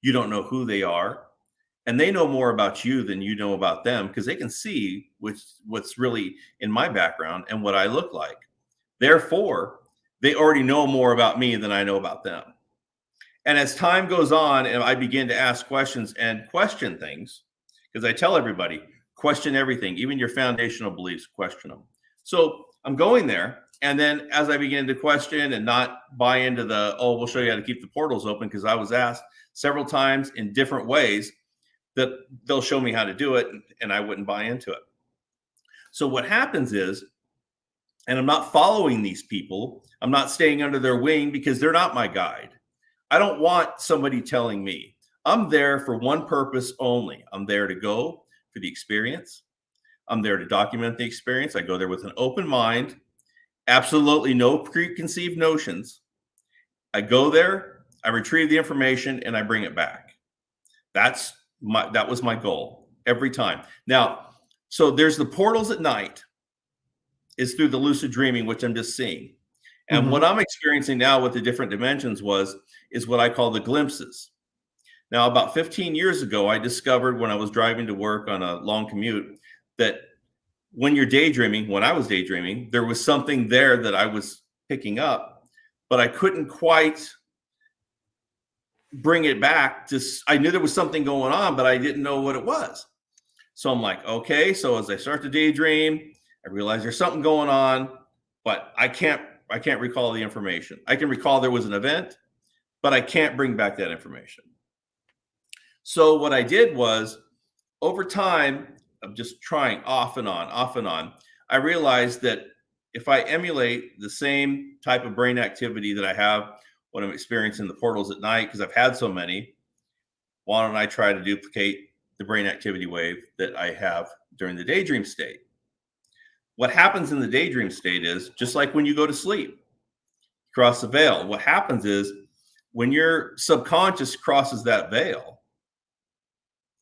You don't know who they are. And they know more about you than you know about them, because they can see what's really in my background and what I look like. Therefore, they already know more about me than I know about them. And as time goes on and I begin to ask questions and question things, because I tell everybody, question everything, even your foundational beliefs, question them. So I'm going there. And then as I begin to question and not buy into the, oh, we'll show you how to keep the portals open, because I was asked several times in different ways that they'll show me how to do it, and I wouldn't buy into it. So what happens is, and I'm not following these people, I'm not staying under their wing because they're not my guide. I don't want somebody telling me. I'm there for one purpose only. I'm there to go for the experience. I'm there to document the experience. I go there with an open mind, absolutely no preconceived notions. I go there, I retrieve the information, and I bring it back. That was my goal every time. Now, so there's the portals at night, is through the lucid dreaming, which I'm just seeing. And what I'm experiencing now with the different dimensions is what I call the glimpses. Now, about 15 years ago, I discovered when I was driving to work on a long commute that when you're daydreaming, when I was daydreaming, there was something there that I was picking up, but I couldn't quite bring it back. I knew there was something going on, but I didn't know what it was. So I'm like, okay. So as I start to daydream, I realize there's something going on, but I can't recall the information. I can recall there was an event, but I can't bring back that information. So what I did was, over time of just trying off and on, I realized that if I emulate the same type of brain activity that I have when I'm experiencing the portals at night, because I've had so many, why don't I try to duplicate the brain activity wave that I have during the daydream state? What happens in the daydream state is, just like when you go to sleep, cross the veil. What happens is, when your subconscious crosses that veil,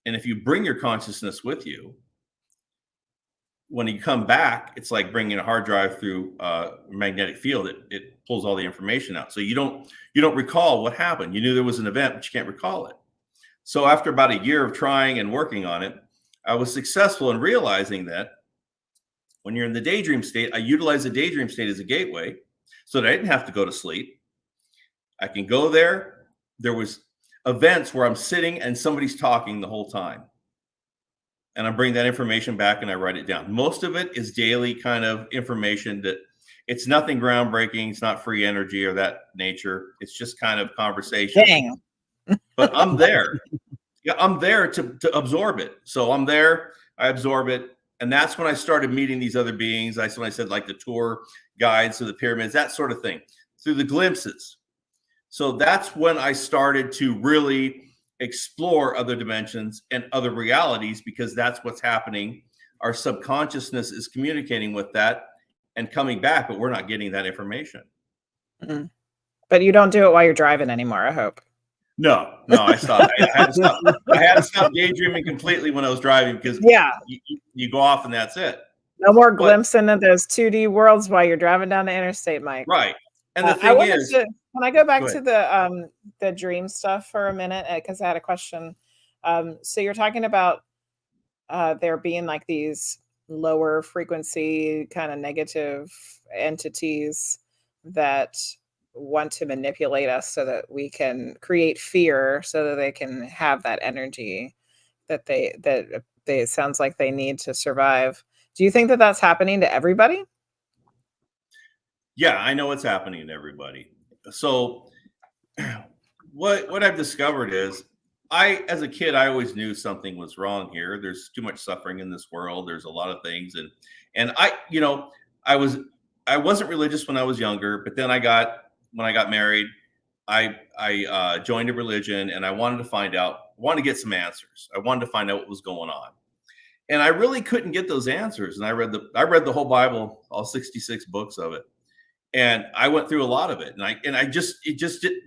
and if you bring your consciousness with you, when you come back, it's like bringing a hard drive through a magnetic field. It pulls all the information out. So you don't recall what happened. You knew there was an event, but you can't recall it. So after about a year of trying and working on it, I was successful in realizing that when you're in the daydream state, I utilize the daydream state as a gateway so that I didn't have to go to sleep. I can go there. There was events where I'm sitting and somebody's talking the whole time. And I bring that information back and I write it down. Most of it is daily kind of information that it's nothing groundbreaking. It's not free energy or that nature. It's just kind of conversation. Dang. But I'm there. Yeah, I'm there to absorb it. So I'm there, I absorb it. And that's when I started meeting these other beings. That's when I said, like, the tour guides to the pyramids, that sort of thing, through the glimpses. So that's when I started to really explore other dimensions and other realities, because that's what's happening. Our subconsciousness is communicating with that and coming back, but we're not getting that information. Mm-hmm. But you don't do it while you're driving anymore, I hope. No, I stopped. I had to stop daydreaming completely when I was driving, because you go off and that's it. No more glimpsing into those 2D worlds while you're driving down the interstate, Mike. Right. And the thing is, can I go back to the dream stuff for a minute? Because I had a question. So you're talking about there being like these lower frequency kind of negative entities that want to manipulate us so that we can create fear, so that they can have that energy that they it sounds like they need to survive. Do you think that that's happening to everybody? Yeah, I know it's happening to everybody. So what I've discovered is, as a kid, I always knew something was wrong here. There's too much suffering in this world. There's a lot of things. And I wasn't religious when I was younger, but then when I got married, I joined a religion, and I wanted to get some answers. I wanted to find out what was going on. And I really couldn't get those answers. And I read the whole Bible, all 66 books of it. And I went through a lot of it.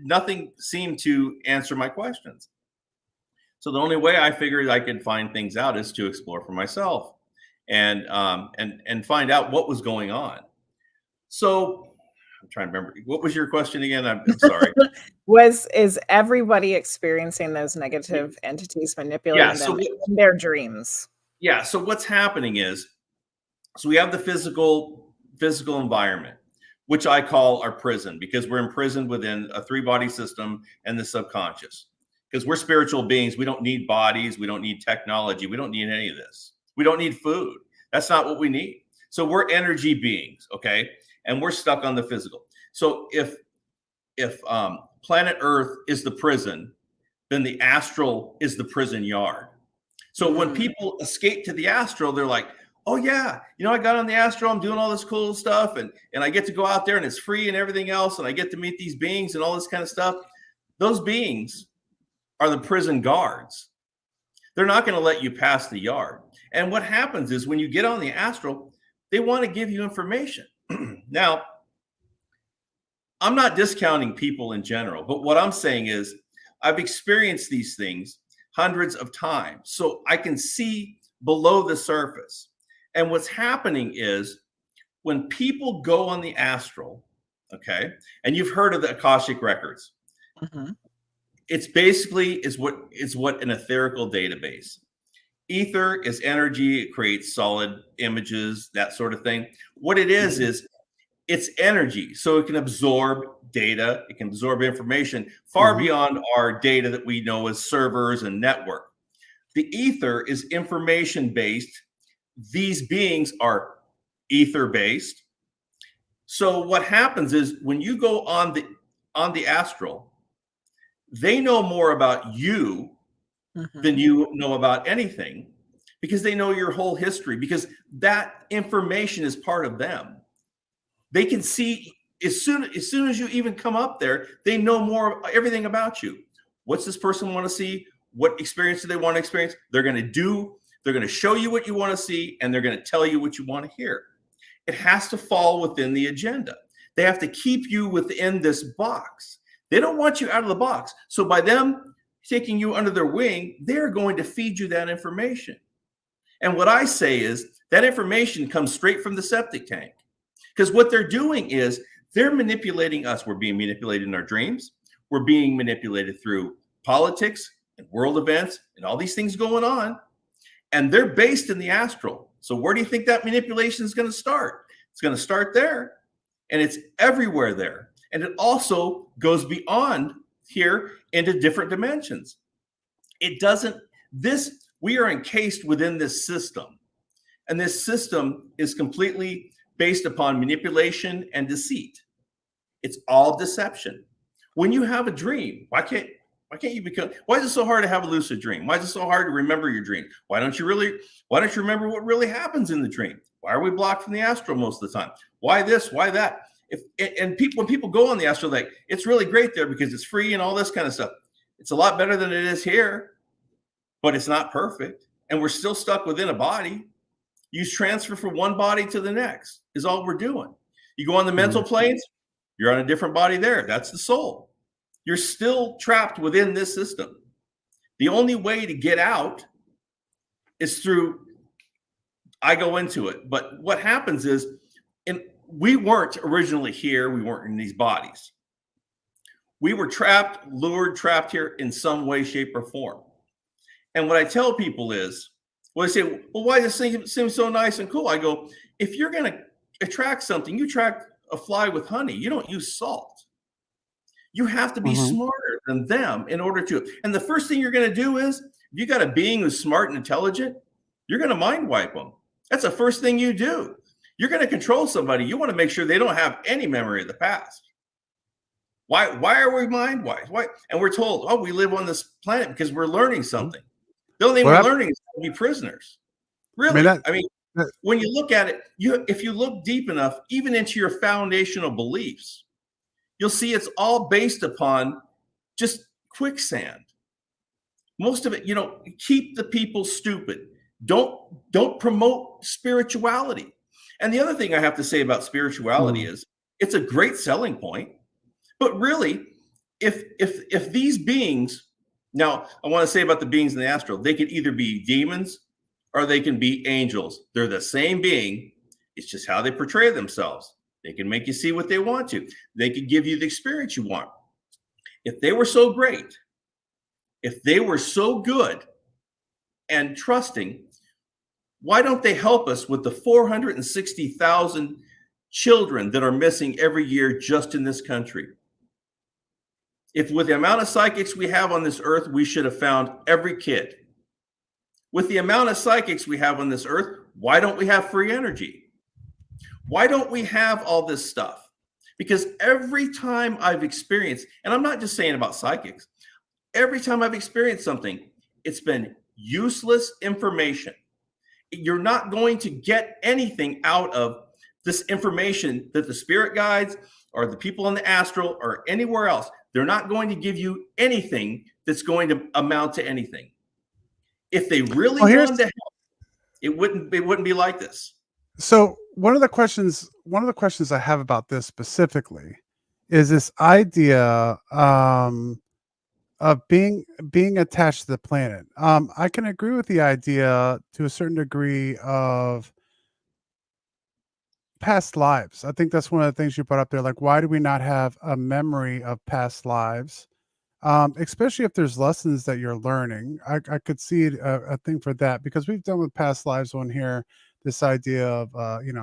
Nothing seemed to answer my questions. So the only way I figured I could find things out is to explore for myself and find out what was going on. So I'm trying to remember. What was your question again? I'm sorry. Is everybody experiencing those negative entities manipulating them in their dreams? Yeah. So what's happening is, so we have the physical environment. which I call our prison, because we're imprisoned within a 3-body system and the subconscious. Because we're spiritual beings. We don't need bodies. We don't need technology. We don't need any of this. We don't need food. That's not what we need. So we're energy beings, okay? And we're stuck on the physical. So if planet Earth is the prison, then the astral is the prison yard. So when people escape to the astral, they're like, oh yeah, I got on the astral, I'm doing all this cool stuff, and I get to go out there and it's free and everything else, and I get to meet these beings and all this kind of stuff. Those beings are the prison guards. They're not going to let you pass the yard. And what happens is when you get on the astral, they want to give you information. Now, I'm not discounting people in general, but what I'm saying is I've experienced these things hundreds of times, so I can see below the surface. And what's happening is when people go on the astral, okay, and you've heard of the Akashic records. It's basically is what an etherical database. Ether is energy. It creates solid images, that sort of thing. What it is it's energy. So it can absorb data. It can absorb information far beyond our data that we know as servers and network. The ether is information based. These beings are ether based. So what happens is when you go on the astral, they know more about you than you know about anything, because they know your whole history, because that information is part of them. They can see as soon as you even come up there, they know everything about you. What's this person want to see? What experience do they want to experience? They're going to show you what you want to see, and they're going to tell you what you want to hear. It has to fall within the agenda. They have to keep you within this box. They don't want you out of the box. So by them taking you under their wing, they're going to feed you that information. And what I say is that information comes straight from the septic tank, because what they're doing is they're manipulating us. We're being manipulated in our dreams. We're being manipulated through politics and world events and all these things going on. And they're based in the astral. So where do you think that manipulation is going to start? It's going to start there, and it's everywhere there. And it also goes beyond here into different dimensions. We are encased within this system. And this system is completely based upon manipulation and deceit. It's all deception. When you have a dream, why is it so hard to have a lucid dream? Why is it so hard to remember your dream? Why don't you remember what really happens in the dream? Why are we blocked from the astral most of the time? Why this? Why that? When people go on the astral, like, it's really great there because it's free and all this kind of stuff. It's a lot better than it is here, but it's not perfect. And we're still stuck within a body. You transfer from one body to the next is all we're doing. You go on the mental planes, you're on a different body there. That's the soul. You're still trapped within this system. The only way to get out is through, I go into it. But what happens is, we weren't originally here. We weren't in these bodies. We were trapped here in some way, shape, or form. And what I tell people is, they say, well, why does this seem so nice and cool? I go, if you're going to attract something, you attract a fly with honey. You don't use salt. You have to be smarter than them in order to. And the first thing you're going to do is, if you got a being who's smart and intelligent, you're going to mind wipe them. That's the first thing you do. You're going to control somebody. You want to make sure they don't have any memory of the past. Why are we mind wiped? Why? And we're told, oh, we live on this planet because we're learning something. The only thing we're learning is to be prisoners. Really? I mean, when you look at it, if you look deep enough, even into your foundational beliefs, you'll see it's all based upon just quicksand. Most of it, keep the people stupid. Don't promote spirituality. And the other thing I have to say about spirituality is it's a great selling point. But really, if these beings, now I want to say about the beings in the astral, they could either be demons or they can be angels. They're the same being. It's just how they portray themselves. They can make you see what they want to. They can give you the experience you want. If they were so great, if they were so good and trusting, why don't they help us with the 460,000 children that are missing every year just in this country. If with the amount of psychics we have on this earth, we should have found every kid. With the amount of psychics we have on this earth, why don't we have free energy? Why don't we have all this stuff? Because every time I've experienced, and I'm not just saying about psychics, every time I've experienced something, it's been useless information. You're not going to get anything out of this information that the spirit guides or the people in the astral or anywhere else. They're not going to give you anything that's going to amount to anything. If they really wanted to help, it wouldn't be like this. So one of the questions I have about this specifically is this idea of being attached to the planet. I can agree with the idea to a certain degree of past lives. I think that's one of the things you brought up there. Like, why do we not have a memory of past lives? Especially if there's lessons that you're learning. I could see a thing for that, because we've done with past lives on here, this idea of,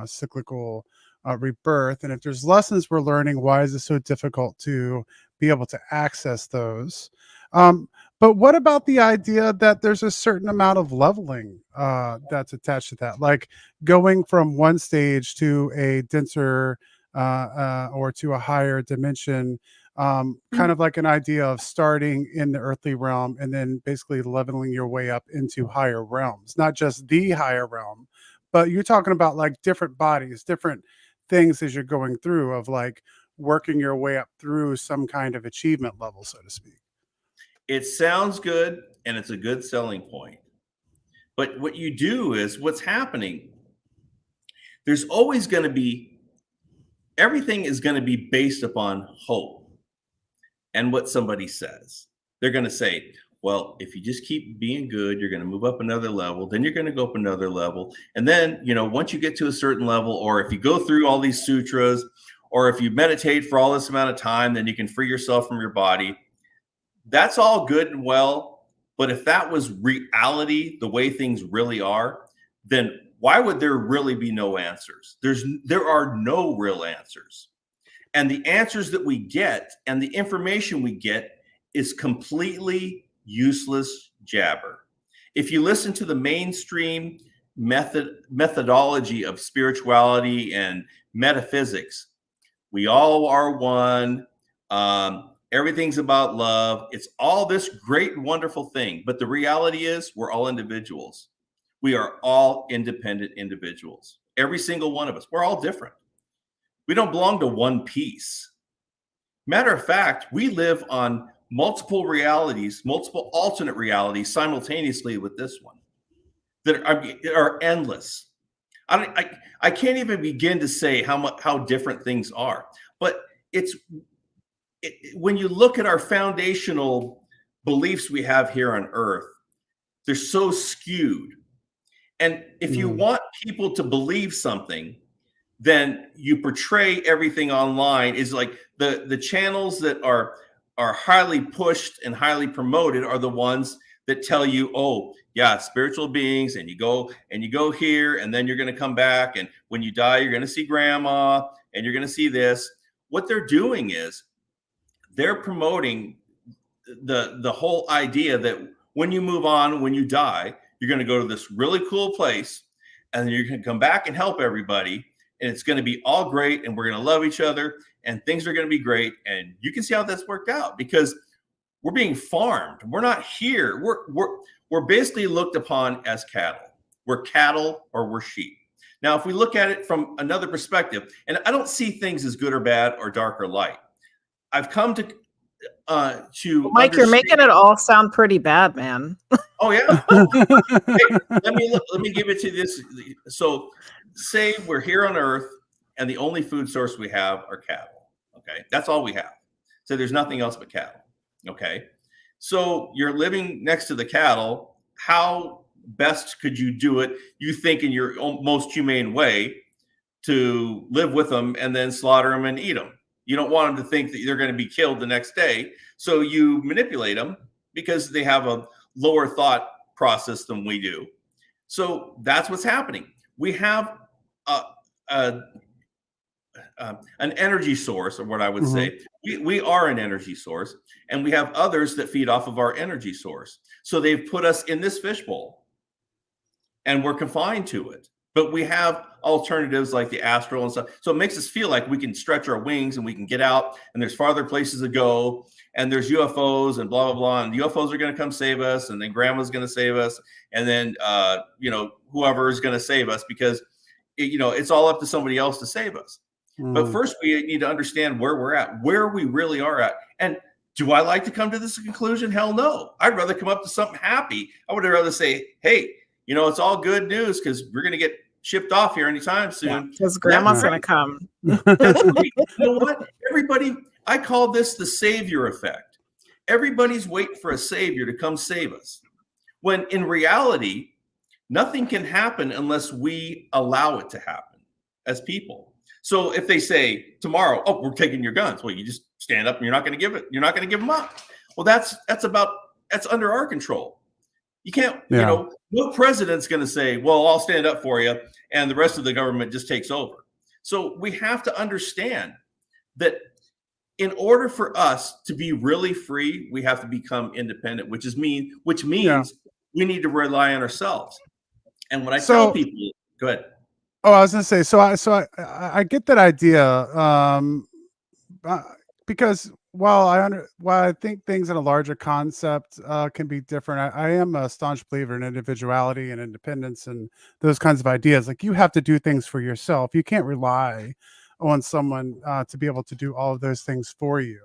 cyclical rebirth. And if there's lessons we're learning, why is it so difficult to be able to access those? But what about the idea that there's a certain amount of leveling that's attached to that, like going from one stage to a denser or to a higher dimension, kind of like an idea of starting in the earthly realm and then basically leveling your way up into higher realms, not just the higher realm, but you're talking about like different bodies, different things as you're going through, of like working your way up through some kind of achievement level, so to speak. It sounds good, and it's a good selling point. But what you do is, what's happening, there's always going to be, everything is going to be based upon hope and what somebody says. They're going to say, well, if you just keep being good, you're going to move up another level, then you're going to go up another level. And then, once you get to a certain level, or if you go through all these sutras, or if you meditate for all this amount of time, then you can free yourself from your body. That's all good and well, but if that was reality, the way things really are, then why would there really be no answers? There are no real answers. And the answers that we get and the information we get is completely useless jabber. If you listen to the mainstream methodology of spirituality and metaphysics, we all are one. Everything's about love. It's all this great, wonderful thing. But the reality is, we're all individuals. We are all independent individuals. Every single one of us. We're all different. We don't belong to one piece. Matter of fact, we live on multiple realities, multiple alternate realities simultaneously with this one that are endless. I can't even begin to say how different things are. But when you look at our foundational beliefs we have here on Earth, they're so skewed. And if you want people to believe something, then you portray everything online is like the channels that are highly pushed and highly promoted are the ones that tell you, oh yeah, spiritual beings, and you go here, and then you're going to come back, and when you die, you're going to see grandma, and you're going to see this. What they're doing is they're promoting the whole idea that when you move on, when you die, you're going to go to this really cool place, and then you're going to come back and help everybody, and it's going to be all great, and we're going to love each other, and things are going to be great. And you can see how that's worked out, because we're being farmed. We're not here. We're basically looked upon as cattle. We're cattle or we're sheep. Now, if we look at it from another perspective, and I don't see things as good or bad or dark or light. I've come to Mike, you're making it all sound pretty bad, man. Oh yeah. Hey, let me give it to this. So, say we're here on Earth, and the only food source we have are cattle. Okay, that's all we have. So there's nothing else but cattle. Okay, so you're living next to the cattle. How best could you do it, you think, in your most humane way, to live with them and then slaughter them and eat them? You don't want them to think that they're going to be killed the next day. So you manipulate them because they have a lower thought process than we do. So that's what's happening. We have an energy source, or what I would Mhm. say. We are an energy source, and we have others that feed off of our energy source. So they've put us in this fishbowl, and we're confined to it. But we have alternatives like the astral and stuff. So it makes us feel like we can stretch our wings and we can get out, and there's farther places to go, and there's UFOs and blah blah blah, and the UFOs are going to come save us, and then grandma's going to save us, and then whoever is going to save us, because it's all up to somebody else to save us. But Mm. first, we need to understand where we're at, where we really are at. And do I like to come to this conclusion? Hell no. I'd rather come up to something happy. I would rather say, hey, it's all good news, because we're going to get shipped off here anytime soon. Because grandma's going to come. That's great. You know what? Everybody, I call this the savior effect. Everybody's waiting for a savior to come save us, when in reality, nothing can happen unless we allow it to happen as people. So if they say tomorrow, oh, we're taking your guns, well, you just stand up and you're not going to give it. You're not going to give them up. Well, that's under our control. You can't, no president's going to say, well, I'll stand up for you, and the rest of the government just takes over. So we have to understand that in order for us to be really free, we have to become independent, which means we need to rely on ourselves. And when I tell people, go ahead. Oh, I was going to say, I get that idea, because while I think things in a larger concept can be different, I am a staunch believer in individuality and independence and those kinds of ideas. Like, you have to do things for yourself. You can't rely on someone to be able to do all of those things for you.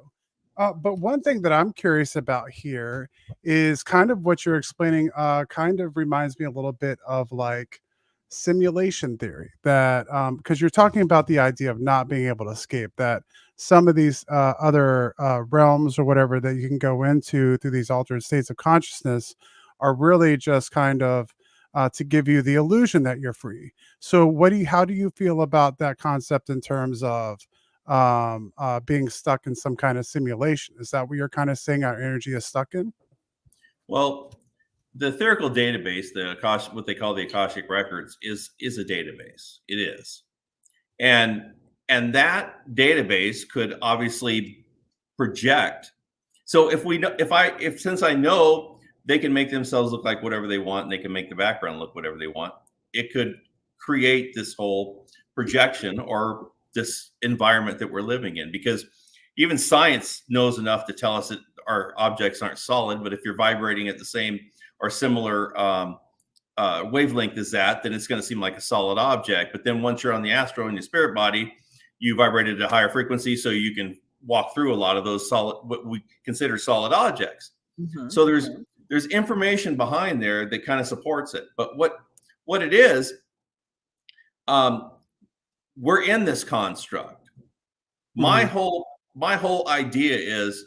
But one thing that I'm curious about here is kind of what you're explaining. Kind of reminds me a little bit of like simulation theory, that because you're talking about the idea of not being able to escape, that some of these other realms or whatever that you can go into through these altered states of consciousness are really just kind of to give you the illusion that you're free. So how do you feel about that concept in terms of being stuck in some kind of simulation? Is that what you're kind of saying our energy is stuck in? Well, the etherical database, what they call the Akashic records, is a database. It is, and that database could obviously project. So since I know they can make themselves look like whatever they want, and they can make the background look whatever they want, it could create this whole projection or this environment that we're living in. Because even science knows enough to tell us that our objects aren't solid, but if you're vibrating at the same or similar wavelength as that, then it's going to seem like a solid object. But then once you're on the astral in your spirit body, you vibrated at a higher frequency, so you can walk through a lot of those what we consider solid objects. Mm-hmm. So there's information behind there that kind of supports it. But what it is, we're in this construct. Mm-hmm. My whole idea is,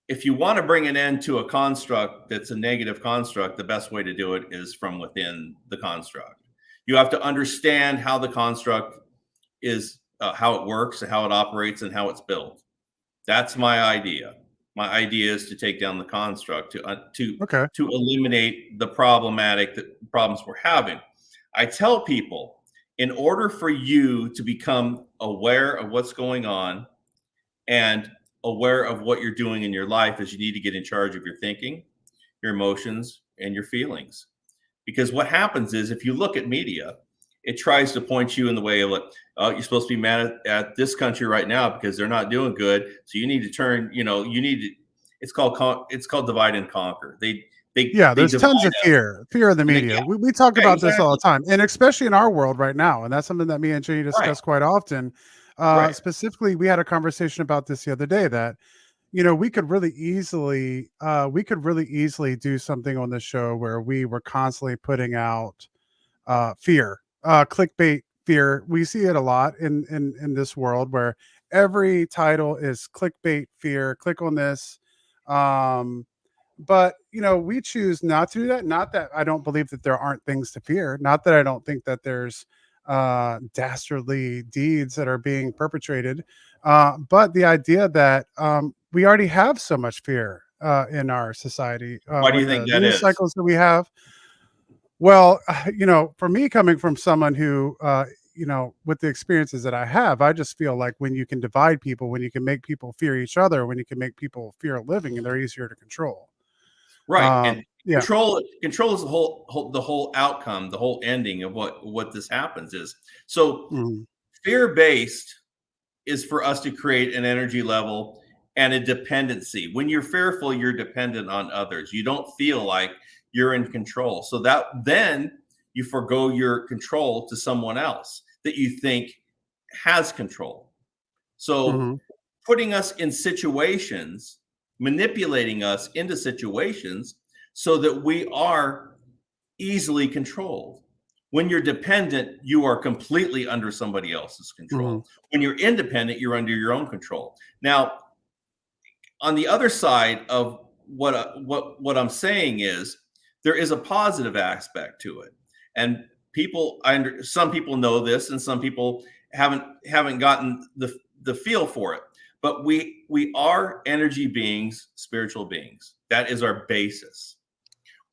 if you want to bring an end to a construct that's a negative construct, the best way to do it is from within the construct. You have to understand how the construct is, how it works, and how it operates, and how it's built. That's my idea. My idea is to take down the construct to eliminate the problems we're having. I tell people, in order for you to become aware of what's going on and aware of what you're doing in your life, is you need to get in charge of your thinking, your emotions, and your feelings. Because what happens is, if you look at media, it tries to point you in the way of like, oh, you're supposed to be mad at this country right now because they're not doing good. So you need to turn, it's called divide and conquer. There's tons of fear in the media. We talk about this all the time, and especially in our world right now. And that's something that me and Jenny discuss quite often. Specifically, we had a conversation about this the other day, that we could really easily do something on the show where we were constantly putting out fear, clickbait fear. We see it a lot in this world, where every title is clickbait fear. Click on this. But we choose not to do that. Not that I don't believe that there aren't things to fear. Not that I don't think that there's dastardly deeds that are being perpetrated. But the idea that we already have so much fear in our society. Why do you think that is? Cycles that we have. Well, for me, coming from someone who with the experiences that I have, I just feel like when you can divide people, when you can make people fear each other, when you can make people fear living, and they're easier to control. Right. And Yeah. control is the whole outcome, the whole ending of what this happens is. So fear-based is for us to create an energy level and a dependency. When you're fearful, you're dependent on others. You don't feel like you're in control. So that then you forgo your control to someone else that you think has control. So putting us in situations, manipulating us into situations so that we are easily controlled. When you're dependent, you are completely under somebody else's control. When you're independent, you're under your own control. Now, on the other side of what I'm saying is there is a positive aspect to it. And some people know this, and some people haven't gotten the feel for it. But we are energy beings, spiritual beings. That is our basis.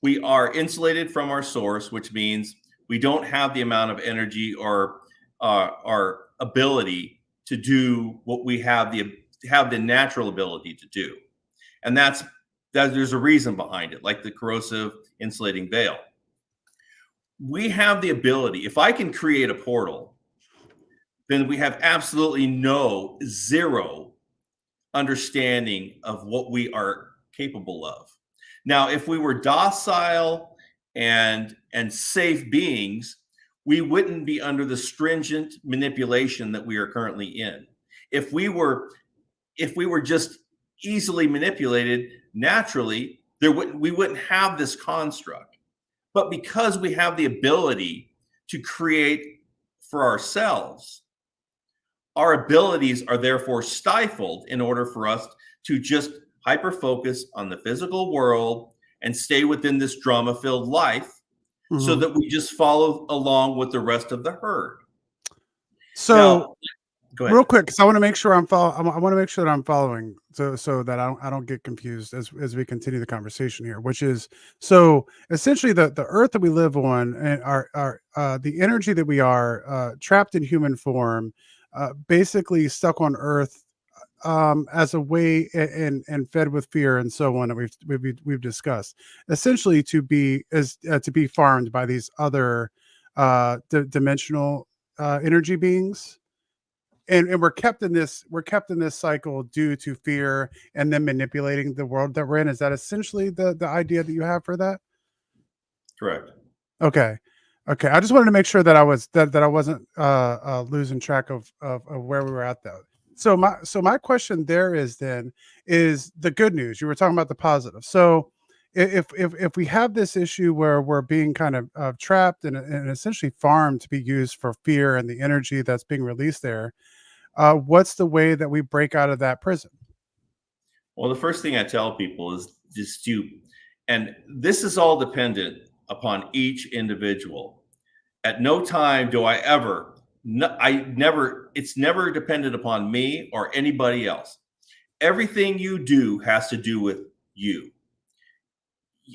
We are insulated from our source, which means we don't have the amount of energy or our ability to do what we have the natural ability to do. And that there's a reason behind it, like the corrosive insulating veil. We have the ability, if I can create a portal, then we have absolutely zero understanding of what we are capable of. Now, if we were docile and safe beings, we wouldn't be under the stringent manipulation that we are currently in. If we were just easily manipulated naturally, we wouldn't have this construct. But because we have the ability to create for ourselves, our abilities are therefore stifled in order for us to just hyper focus on the physical world and stay within this drama-filled life so that we just follow along with the rest of the herd. So now, go ahead. Real quick, because I want to make sure I want to make sure that I'm following, so that I don't get confused as we continue the conversation here. Which is, so essentially the Earth that we live on, and our the energy that we are trapped in human form, basically stuck on Earth as a way and fed with fear and so on that we've discussed, essentially to be farmed by these other dimensional energy beings. And we're kept in this cycle due to fear and then manipulating the world that we're in. Is that essentially the idea that you have for that? Correct. Okay. I just wanted to make sure that I wasn't losing track of where we were at though. So my question there is the good news. You were talking about the positive. So if we have this issue where we're being kind of trapped and essentially farmed to be used for fear and the energy that's being released there, what's the way that we break out of that prison? Well, the first thing I tell people is just and this is all dependent upon each individual. At no time do it's never dependent upon me or anybody else. Everything you do has to do with you.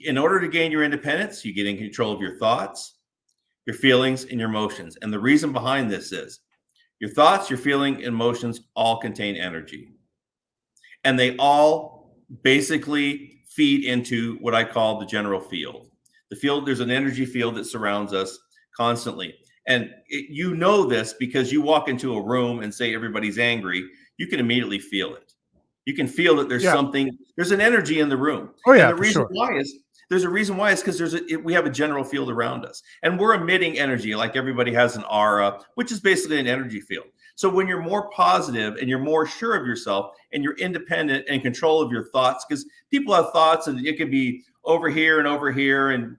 In order to gain your independence, you get in control of your thoughts, your feelings, and your emotions. And the reason behind this is your thoughts, your feeling, and emotions all contain energy. And they all basically feed into what I call the general field. The field, there's an energy field that surrounds us constantly. And you know this because you walk into a room and say everybody's angry, you can immediately feel it. You can feel that there's an energy in the room. Oh yeah, and the reason why is there's a reason why is because we have a general field around us, and we're emitting energy like everybody has an aura, which is basically an energy field. So when you're more positive and you're more sure of yourself and you're independent and control of your thoughts, because people have thoughts and it could be over here and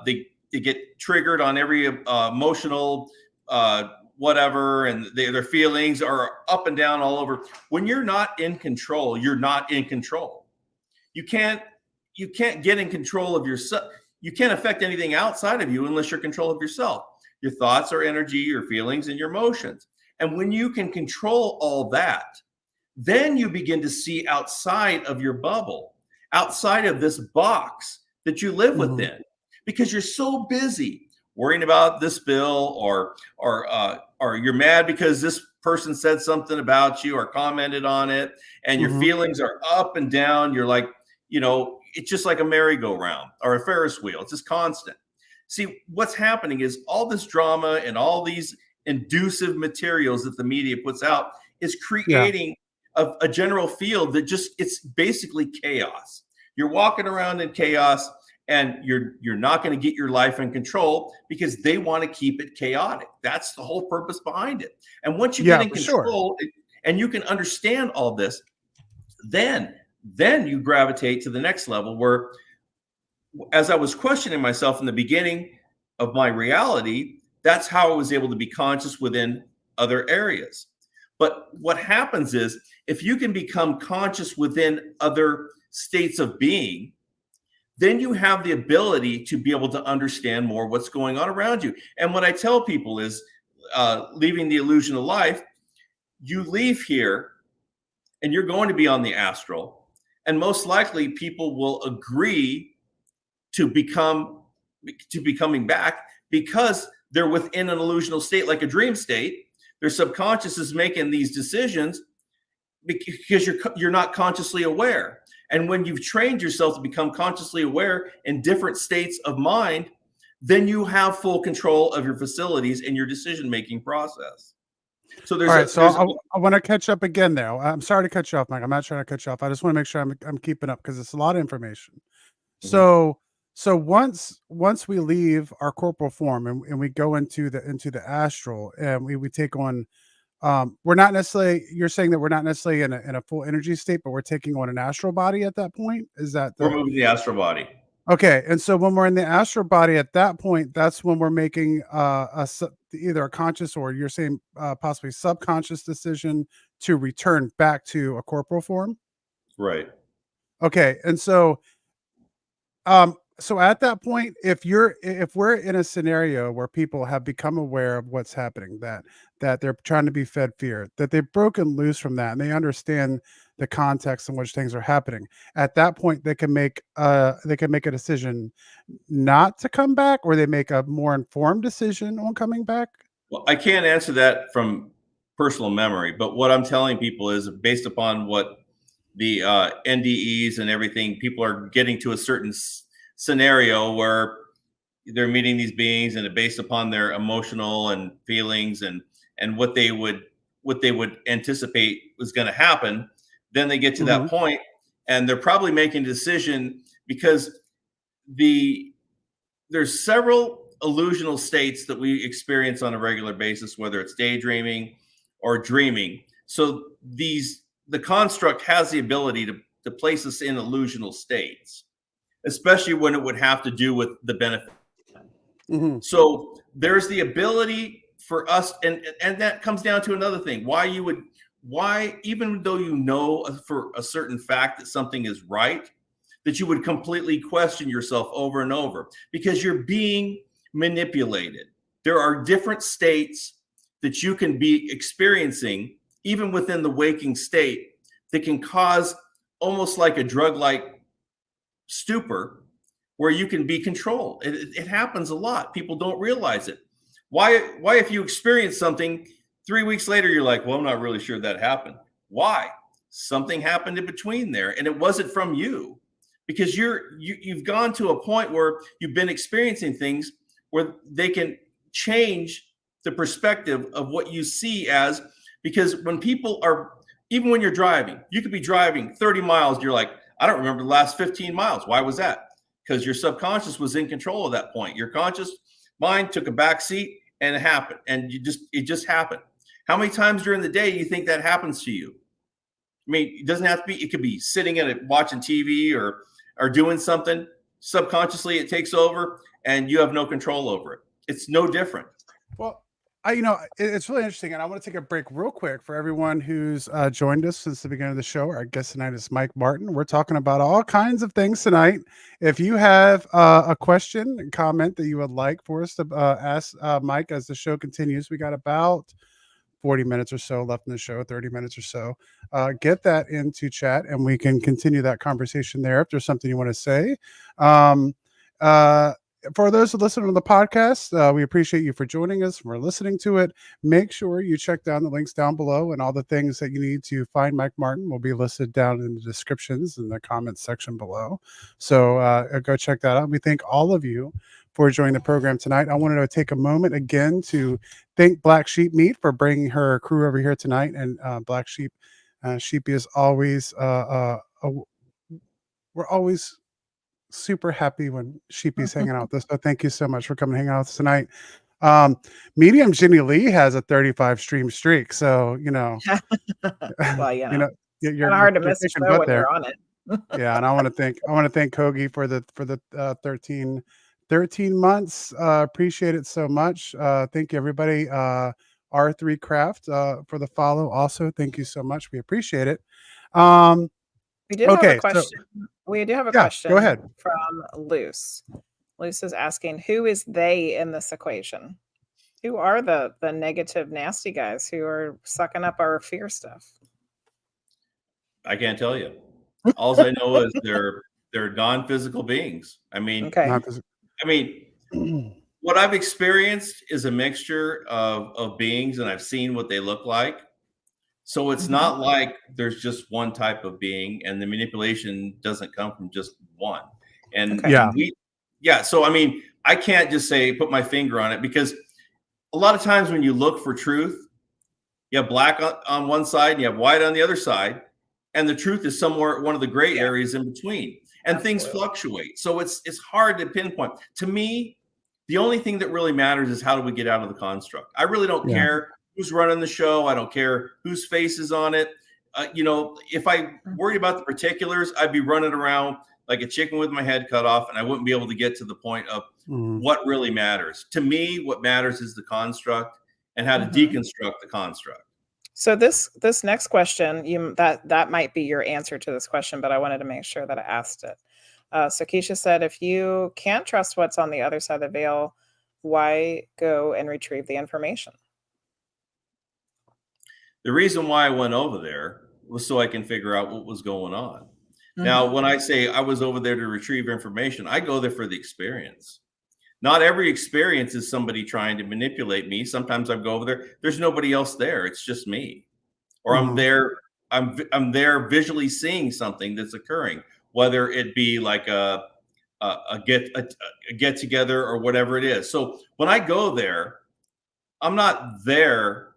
they get triggered on every emotional whatever, and their feelings are up and down all over. When you're not in control, you're not in control. You can't get in control of yourself. You can't affect anything outside of you unless you're in control of yourself. Your thoughts are energy, your feelings, and your emotions. And when you can control all that, then you begin to see outside of your bubble, outside of this box that you live within, because you're so busy worrying about this bill, or you're mad because this person said something about you or commented on it, and your feelings are up and down. You're like, it's just like a merry-go-round or a Ferris wheel. It's just constant. See, what's happening is all this drama and all these inducive materials that the media puts out is creating a general field that it's basically chaos. You're walking around in chaos, and you're not going to get your life in control because they want to keep it chaotic. That's the whole purpose behind it. And once you get in control and you can understand all this, then you gravitate to the next level where, as I was questioning myself in the beginning of my reality, that's how I was able to be conscious within other areas. But what happens is, if you can become conscious within other states of being, then you have the ability to be able to understand more what's going on around you. And what I tell people is, leaving the illusion of life, you leave here and you're going to be on the astral, and most likely people will agree to becoming back because they're within an illusional state, like a dream state. Their subconscious is making these decisions because you're not consciously aware. And when you've trained yourself to become consciously aware in different states of mind, then you have full control of your facilities and your decision-making process. So I want to catch up again there. I'm sorry to cut you off, Mike. I'm not trying to cut you off. I just want to make sure I'm keeping up, because it's a lot of information. So once we leave our corporal form and we go into the astral, and we take on, we're not necessarily, you're saying that we're not necessarily in a full energy state, but we're taking on an astral body at that point. Is that we're moving the astral body? Okay. And so when we're in the astral body at that point, that's when we're making either a conscious, or you're saying possibly subconscious decision to return back to a corporal form. Right. Okay. And so at that point, if we're in a scenario where people have become aware of what's happening, that they're trying to be fed fear, that they've broken loose from that, and they understand the context in which things are happening, at that point they can make a decision not to come back, or they make a more informed decision on coming back. Well, I can't answer that from personal memory, but what I'm telling people is, based upon what the NDEs and everything, people are getting to a certain scenario where they're meeting these beings, and based upon their emotional and feelings and what they would anticipate was going to happen, then they get to that point, and they're probably making a decision, because there's several illusional states that we experience on a regular basis, whether it's daydreaming or dreaming. So the construct has the ability to place us in illusional states, especially when it would have to do with the benefit. So there's the ability for us, and that comes down to another thing: why, even though you know for a certain fact that something is right, that you would completely question yourself over and over, because you're being manipulated. There are different states that you can be experiencing, even within the waking state, that can cause almost like a drug-like stupor, where you can be controlled. It happens a lot. People don't realize it. Why if you experience something, 3 weeks later you're like, well, I'm not really sure that happened. Why? Something happened in between there, and it wasn't from you, because you've gone to a point where you've been experiencing things where they can change the perspective of what you see as. Because when people are, even when you're driving, you could be driving 30 miles, you're like, I don't remember the last 15 miles. Why was that? Because your subconscious was in control at that point. Your conscious mind took a back seat, and it happened. And it just happened. How many times during the day do you think that happens to you? I mean, it doesn't have to be, it could be sitting in it, watching TV or doing something. Subconsciously, it takes over and you have no control over it. It's no different. Well, it's really interesting, and I want to take a break real quick for everyone who's joined us since the beginning of the show. Our guest tonight is Mike Martin. We're talking about all kinds of things tonight. If you have a question and comment that you would like for us to ask Mike as the show continues, we got about 40 minutes or so left in the show, 30 minutes or so. Get that into chat, and we can continue that conversation there if there's something you want to say. for those who listen to the podcast, we appreciate you for joining us, for listening to it. Make sure you check down the links down below, and all the things that you need to find Mike Martin will be listed down in the descriptions in the comments section below. So go check that out. We thank all of you for joining the program tonight. I wanted to take a moment again to thank Black Sheep Meat for bringing her crew over here tonight. And Black Sheep, Sheepy is always, we're always super happy when Sheepy's hanging out with us. So thank you so much for coming and hanging out with us tonight. Medium Ginny Lee has a 35 stream streak. So, Well, you know, it's kind of hard to miss a show when you're on it. Yeah, and I want to thank Kogi for the 13 months. Appreciate it so much. Thank you, everybody. R3 Craft for the follow. Also, thank you so much. We appreciate it. We do have a question. We do have a question. Go ahead. From Luce. Luce is asking, who is they in this equation? Who are the negative, nasty guys who are sucking up our fear stuff? I can't tell you. All I know is they're non-physical beings. I mean, what I've experienced is a mixture of beings, and I've seen what they look like. So it's not like there's just one type of being, and the manipulation doesn't come from just one. And so I mean, I can't just say put my finger on it, because a lot of times when you look for truth, you have black on one side and you have white on the other side, and the truth is somewhere one of the gray areas in between, and things fluctuate. So it's hard to pinpoint. To me, the only thing that really matters is how do we get out of the construct. I really don't care who's running the show. I don't care whose face is on it. If I worried about the particulars, I'd be running around like a chicken with my head cut off, and I wouldn't be able to get to the point of what really matters. To me, what matters is the construct and how to deconstruct the construct. So this next question, that might be your answer to this question, but I wanted to make sure that I asked it. So Keisha said, if you can't trust what's on the other side of the veil, why go and retrieve the information? The reason why I went over there was so I can figure out what was going on. Now, when I say I was over there to retrieve information, I go there for the experience. Not every experience is somebody trying to manipulate me. Sometimes I go over there, there's nobody else there. It's just me. Or I'm there visually seeing something that's occurring, whether it be like a get together or whatever it is. So when I go there, I'm not there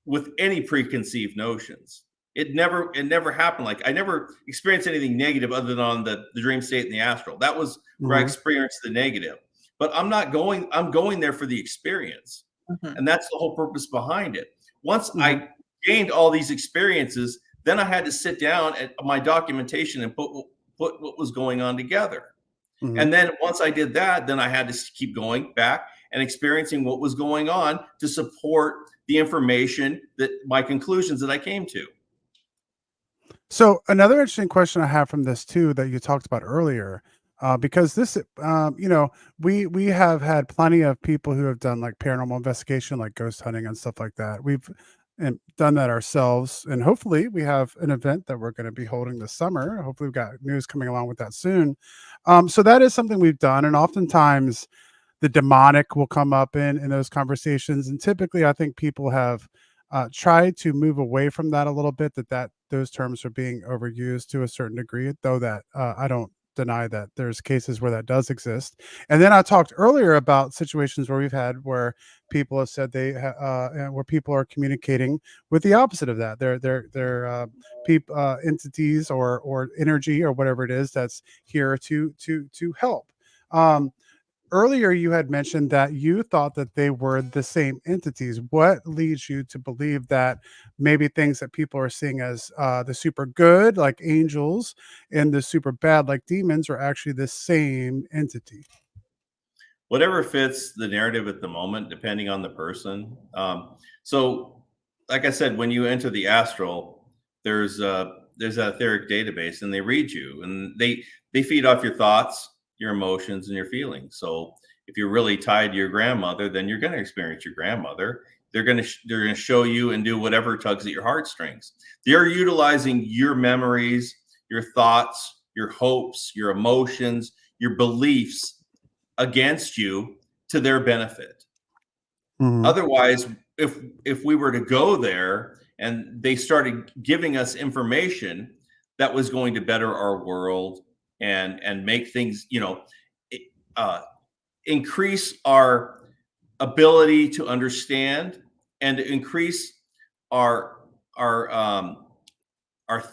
with any preconceived notions. It never happened. Like, I never experienced anything negative other than on the dream state and the astral. That was where I experienced the negative. But I'm going there for the experience. And that's the whole purpose behind it. Once I gained all these experiences, then I had to sit down at my documentation and put what was going on together. And then once I did that, then I had to keep going back and experiencing what was going on to support the information that my conclusions that I came to. So another interesting question I have from this too, that you talked about earlier, because this, we have had plenty of people who have done like paranormal investigation, like ghost hunting and stuff like that. We've done that ourselves, and hopefully we have an event that we're going to be holding this summer. Hopefully we've got news coming along with that soon. So that is something we've done, and oftentimes the demonic will come up in those conversations, and typically I think people have tried to move away from that a little bit, that those terms are being overused to a certain degree, though that I don't deny that there's cases where that does exist. And then I talked earlier about situations where we've had where people have said where people are communicating with the opposite of that. They're entities or energy or whatever it is that's here to help. Earlier, you had mentioned that you thought that they were the same entities. What leads you to believe that maybe things that people are seeing as the super good, like angels, and the super bad, like demons, are actually the same entity? Whatever fits the narrative at the moment, depending on the person. So, like I said, when you enter the astral, there's an etheric database, and they read you, and they feed off your thoughts, your emotions, and your feelings. So if you're really tied to your grandmother, then you're going to experience your grandmother. They're going to show you and do whatever tugs at your heartstrings. They're utilizing your memories, your thoughts, your hopes, your emotions, your beliefs against you to their benefit. Mhm. Otherwise, if we were to go there and they started giving us information that was going to better our world and make things, increase our ability to understand and to increase our our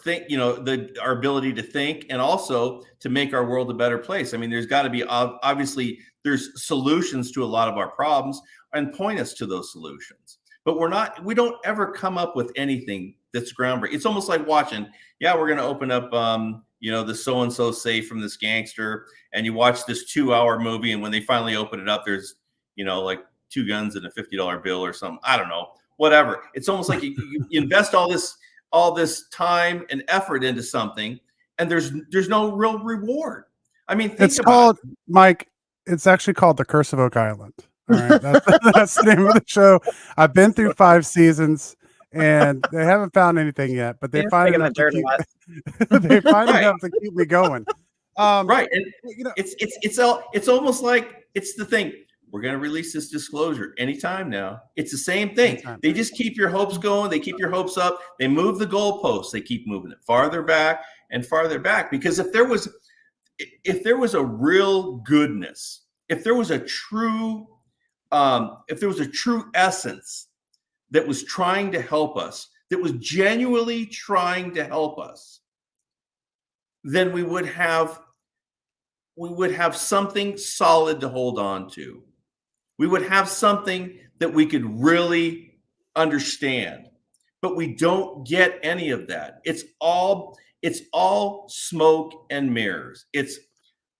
ability to think, and also to make our world a better place. I mean, there's got to be, obviously there's solutions to a lot of our problems, and point us to those solutions. But we don't ever come up with anything that's groundbreaking. It's almost like watching, we're going to open up, the so-and-so safe from this gangster, and you watch this 2-hour movie, and when they finally open it up, there's, like 2 guns and a $50 bill or something. I don't know, whatever. It's almost like you invest all this time and effort into something, and there's no real reward. I mean, It's called, Mike, it's actually called The Curse of Oak Island. All right. That's the name of the show. I've been through 5 seasons and they haven't found anything yet, but they find enough to keep me going. Right. And it's almost like it's the thing. We're going to release this disclosure anytime now. It's the same thing. Anytime. They just keep your hopes going. They keep your hopes up. They move the goalposts. They keep moving it farther back and farther back. Because if there was a real goodness, if there was a true essence that was trying to help us, that was genuinely trying to help us, then we would have something solid to hold on to. We would have something that we could really understand, but we don't get any of that. It's all smoke and mirrors. It's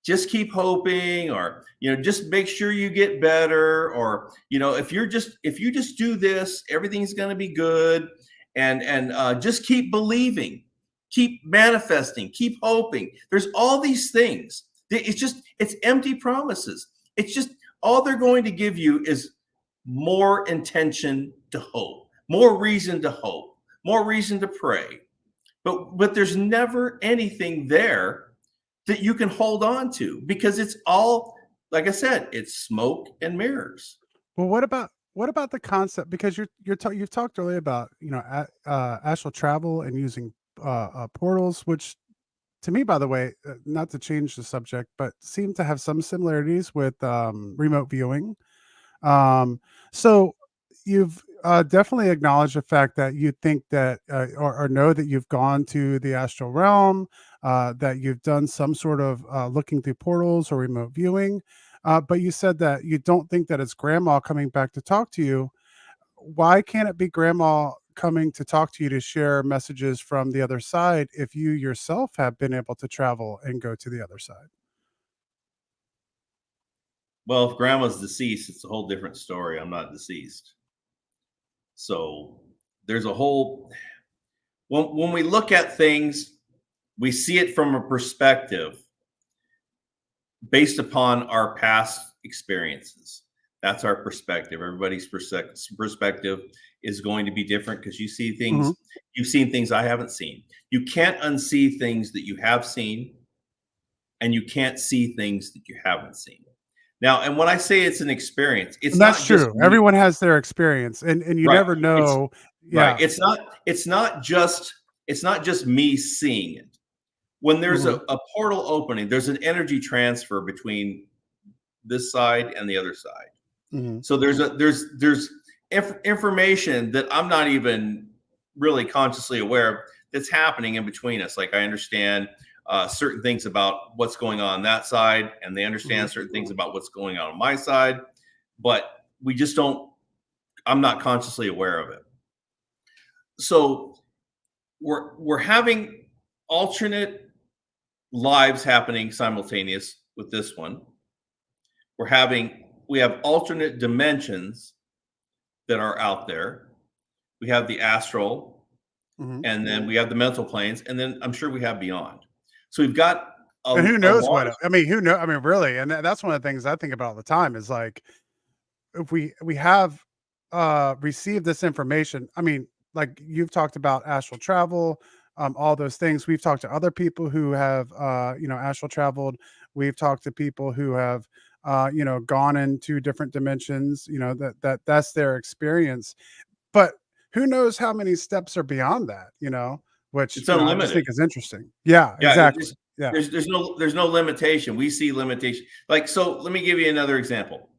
just keep hoping, or just make sure you get better, or if you just do this, everything's going to be good, and just keep believing, keep manifesting, keep hoping. There's all these things. It's empty promises. It's just, all they're going to give you is more intention to hope, more reason to hope, more reason to pray. But there's never anything there that you can hold on to, because it's all, like I said, it's smoke and mirrors. Well, what about the concept? Because you've talked earlier about astral travel and using portals, which, to me, by the way, not to change the subject, but seem to have some similarities with remote viewing. So you've definitely acknowledged the fact that you think that, or know that you've gone to the astral realm, that you've done some sort of looking through portals or remote viewing. But you said that you don't think that it's grandma coming back to talk to you. Why can't it be grandma coming to talk to you to share messages from the other side if you yourself have been able to travel and go to the other side? Well, if grandma's deceased, it's a whole different story. I'm not deceased. So there's a whole, when we look at things, we see it from a perspective based upon our past experiences. That's our perspective. Everybody's perspective is going to be different, because you see things, you've seen things I haven't seen. You can't unsee things that you have seen, and you can't see things that you haven't seen. Now, and when I say it's an experience, that's true. Everyone has their experience, and you never know. Right. It's not just me seeing it. When there's a portal opening, there's an energy transfer between this side and the other side. So there's information that I'm not even really consciously aware of that's happening in between us. Like, I understand certain things about what's going on that side, and they understand certain things about what's going on my side, but we just don't, I'm not consciously aware of it. So we're having alternate lives happening simultaneous with this one. We have alternate dimensions that are out there. We have the astral, and then we have the mental planes, and then I'm sure we have beyond. So we've got and who knows what, I mean, really. And that's one of the things I think about all the time is, like, if we have received this information, I mean, like you've talked about astral travel, all those things. We've talked to other people who have, astral traveled. We've talked to people who have gone into different dimensions, that's their experience. But who knows how many steps are beyond that, which, It's I just unlimited. think is interesting. Yeah, Yeah, it exactly. just Yeah. there's no limitation. We see limitation. Like, so let me give you another example.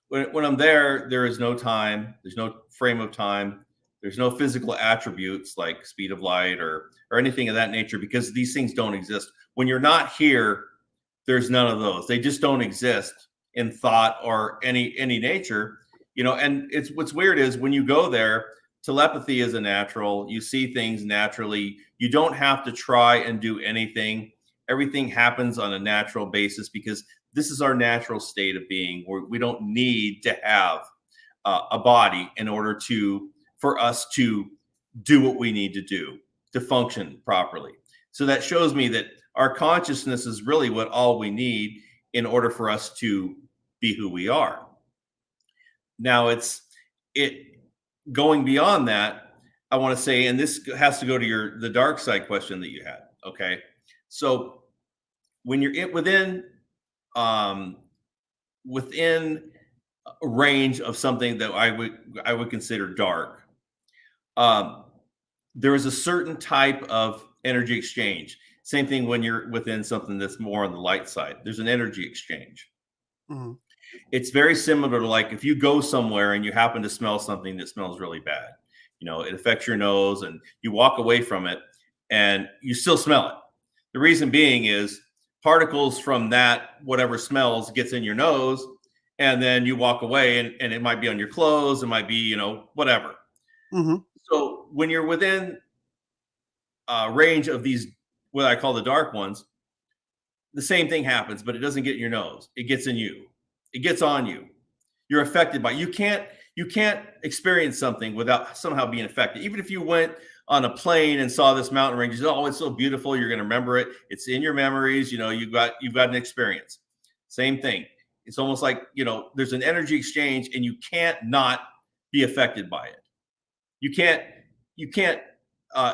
When I'm there is no time, there's no frame of time, there's no physical attributes like speed of light or anything of that nature, because these things don't exist. When you're not here, there's none of those. They just don't exist in thought or any nature. And it's what's weird is when you go there, telepathy is a natural. You see things naturally. You don't have to try and do anything. Everything happens on a natural basis because this is our natural state of being, where we don't need to have a body in order for us to do what we need to do to function properly. So that shows me that our consciousness is really what all we need in order for us to be who we are. Now it going beyond that, I want to say, and this has to go to the dark side question that you had. Okay. So when you're within a range of something that I would consider dark, there is a certain type of energy exchange. Same thing when you're within something that's more on the light side. There's an energy exchange. Mm-hmm. It's very similar to, like, if you go somewhere and you happen to smell something that smells really bad, it affects your nose, and you walk away from it and you still smell it. The reason being is particles from that whatever smells gets in your nose, and then you walk away, and it might be on your clothes, it might be, whatever. Mm-hmm. So when you're within range of these, what I call the dark ones, the same thing happens, but it doesn't get in your nose. It gets in you. It gets on you. You're affected by it. You can't experience something without somehow being affected. Even if you went on a plane and saw this mountain range, oh, it's so beautiful, you're going to remember it. It's in your memories. You've got an experience. Same thing. It's almost like, there's an energy exchange, and you can't not be affected by it. You can't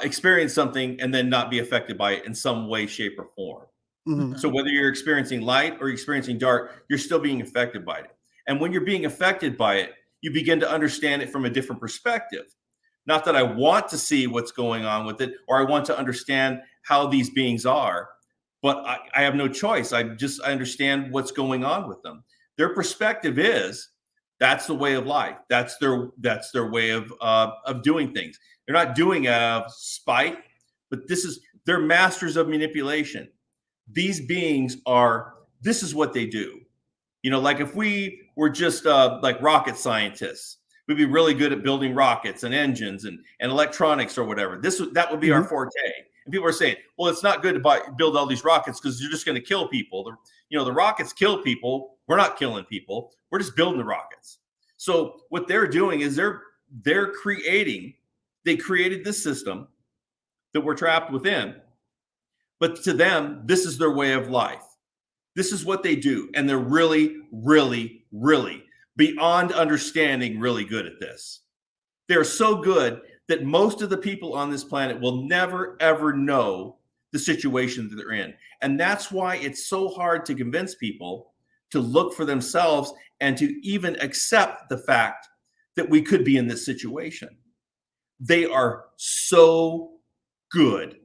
experience something and then not be affected by it in some way, shape, or form. Mm-hmm. So whether you're experiencing light or experiencing dark, you're still being affected by it. And when you're being affected by it, you begin to understand it from a different perspective. Not that I want to see what's going on with it, or I want to understand how these beings are, but I have no choice. I understand what's going on with them. Their perspective is that's the way of life. That's their way of doing things. They're not doing it out of spite, but they're masters of manipulation. These beings this is what they do. Like if we were just like rocket scientists, we'd be really good at building rockets and engines and electronics or whatever. That would be Mm-hmm. our forte. And people are saying, well, it's not good to build all these rockets because you're just going to kill people. The rockets kill people. We're not killing people. We're just building the rockets. So what they're doing is they created this system that we're trapped within. But to them, this is their way of life. This is what they do. And they're really, really, really beyond understanding really good at this. They're so good that most of the people on this planet will never, ever know the situation that they're in. And that's why it's so hard to convince people to look for themselves and to even accept the fact that we could be in this situation. They are so good.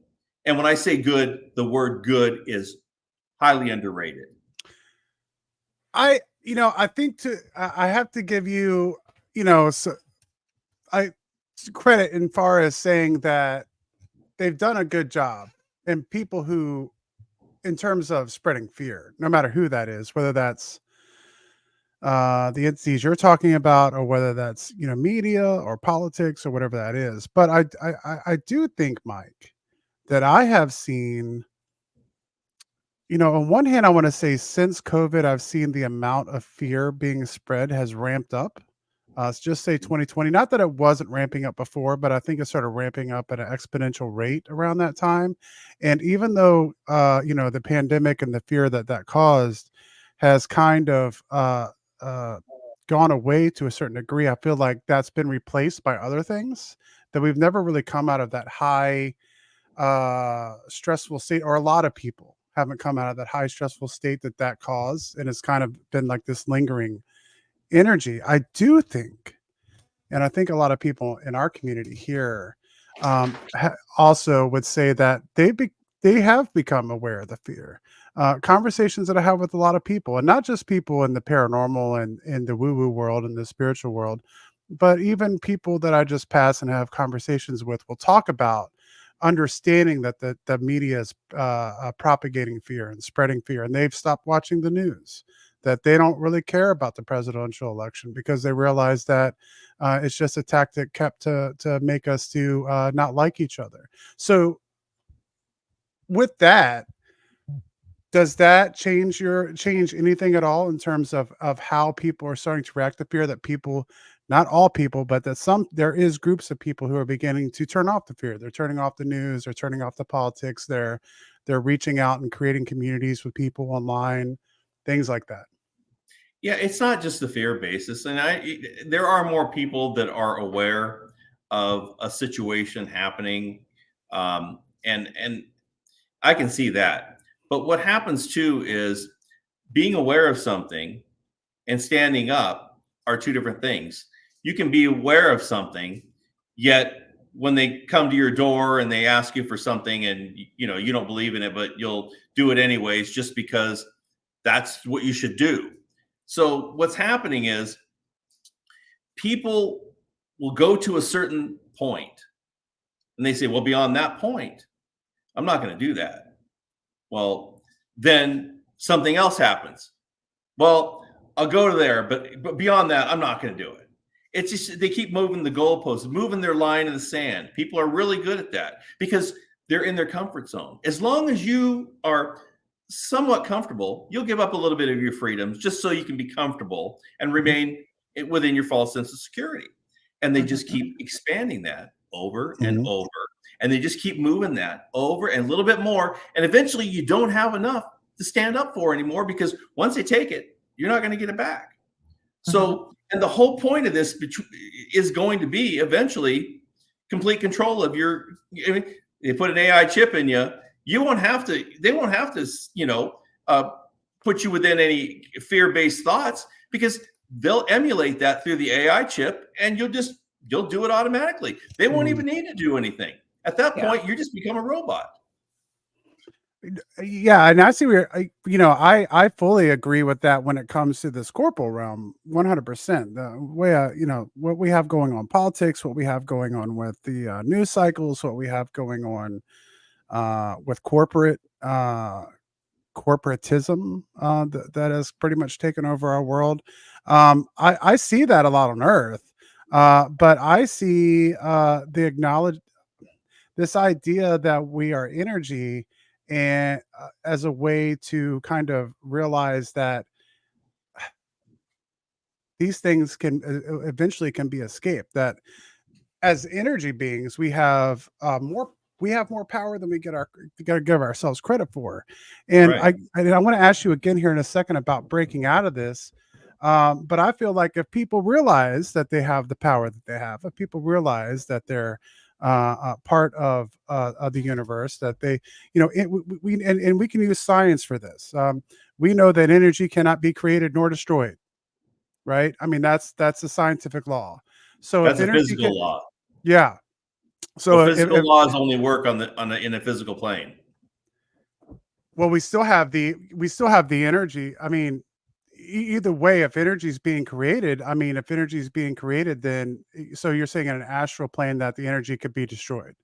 And when I say good, the word good is highly underrated. I think I have to give you, credit in far as saying that they've done a good job, and people who, in terms of spreading fear, no matter who that is, whether that's the entities you're talking about, or whether that's media or politics or whatever that is. But I do think, Mike, that I have seen, on one hand, I want to say since COVID, I've seen the amount of fear being spread has ramped up. Let's just say 2020. Not that it wasn't ramping up before, but I think it started ramping up at an exponential rate around that time. And even though, the pandemic and the fear that caused has kind of gone away to a certain degree, I feel like that's been replaced by other things, that we've never really come out of that high stressful state, or a lot of people haven't come out of that high stressful state that caused, and it's kind of been like this lingering energy. I do think, and I think a lot of people in our community here also would say that they have become aware of the fear. Conversations that I have with a lot of people, and not just people in the paranormal and in the woo-woo world and the spiritual world, but even people that I just pass and have conversations with will talk about understanding that the media is propagating fear and spreading fear, and they've stopped watching the news, that they don't really care about the presidential election because they realize that it's just a tactic kept to make us to not like each other. So with that, does that change anything at all in terms of how people are starting to react to fear? That people, not all people, but that there is groups of people who are beginning to turn off the fear. They're turning off the news. They're turning off the politics. They're reaching out and creating communities with people online, things like that. Yeah, it's not just the fear basis, and there are more people that are aware of a situation happening, and I can see that. But what happens too is being aware of something and standing up are two different things. You can be aware of something, yet when they come to your door and they ask you for something, and you don't believe in it, but you'll do it anyways just because that's what you should do. So what's happening is people will go to a certain point and they say, well, beyond that point, I'm not going to do that. Well, then something else happens. Well, I'll go to there, but beyond that, I'm not going to do it. It's just they keep moving the goalposts, moving their line in the sand. People are really good at that because they're in their comfort zone. As long as you are somewhat comfortable, you'll give up a little bit of your freedoms just so you can be comfortable and remain within your false sense of security. And they just keep expanding that over and over. And they just keep moving that over and a little bit more. And eventually you don't have enough to stand up for anymore, because once they take it, you're not going to get it back. So, and the whole point of this is going to be eventually complete control of your, I mean, they put an AI chip in you. They won't have to, put you within any fear-based thoughts, because they'll emulate that through the AI chip, and you'll do it automatically. They won't even need to do anything. At that point, you just become a robot. Yeah, and I see where I fully agree with that when it comes to this corporal realm, 100%. The way what we have going on politics, what we have going on with the news cycles, what we have going on with corporatism that has pretty much taken over our world. I see that a lot on Earth, but I see this idea that we are energy, and as a way to kind of realize that these things can eventually can be escaped. That as energy beings, we have more power than we gotta give ourselves credit for. And Right. I want to ask you again here in a second about breaking out of this. But I feel like if people realize that they have the power that they have, if people realize that they're part of the universe, that they, we can use science for this. We know that energy cannot be created nor destroyed, right? I mean, that's a scientific law. So That's if a energy physical law. yeah. So Well, physical laws only work in a physical plane. Well, we still have the energy. I mean, either way, if energy is being created, then so you're saying in an astral plane that the energy could be destroyed.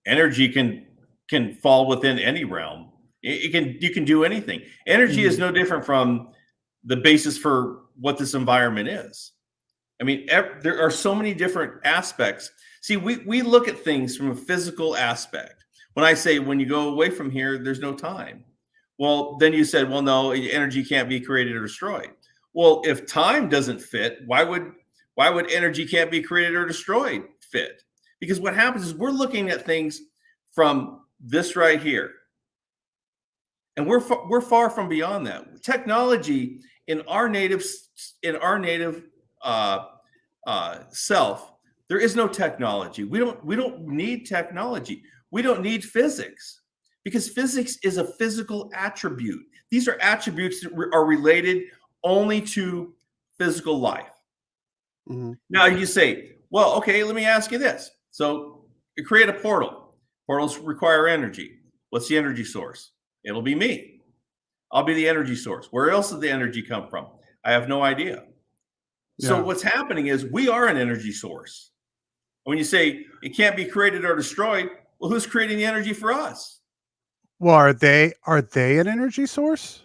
Energy can fall within any realm. You can do anything. Energy is no different from the basis for what this environment is. I mean, there are so many different aspects. See, we look at things from a physical aspect. When I say, when you go away from here, there's no time. Well, then you said, well, no, energy can't be created or destroyed. Well, if time doesn't fit, why would energy can't be created or destroyed fit? Because what happens is we're looking at things from this right here. And we're far from beyond that. Technology in our native self, there is no technology. We don't need technology. We don't need physics, because physics is a physical attribute. These are attributes that are related only to physical life. Mm-hmm. Now you say, well, okay, let me ask you this. So you create a portal. Portals require energy. What's the energy source? It'll be me. I'll be the energy source. Where else did the energy come from? I have no idea. So Yeah. what's happening is we are an energy source. When you say it can't be created or destroyed, well, who's creating the energy for us? Well, are they an energy source?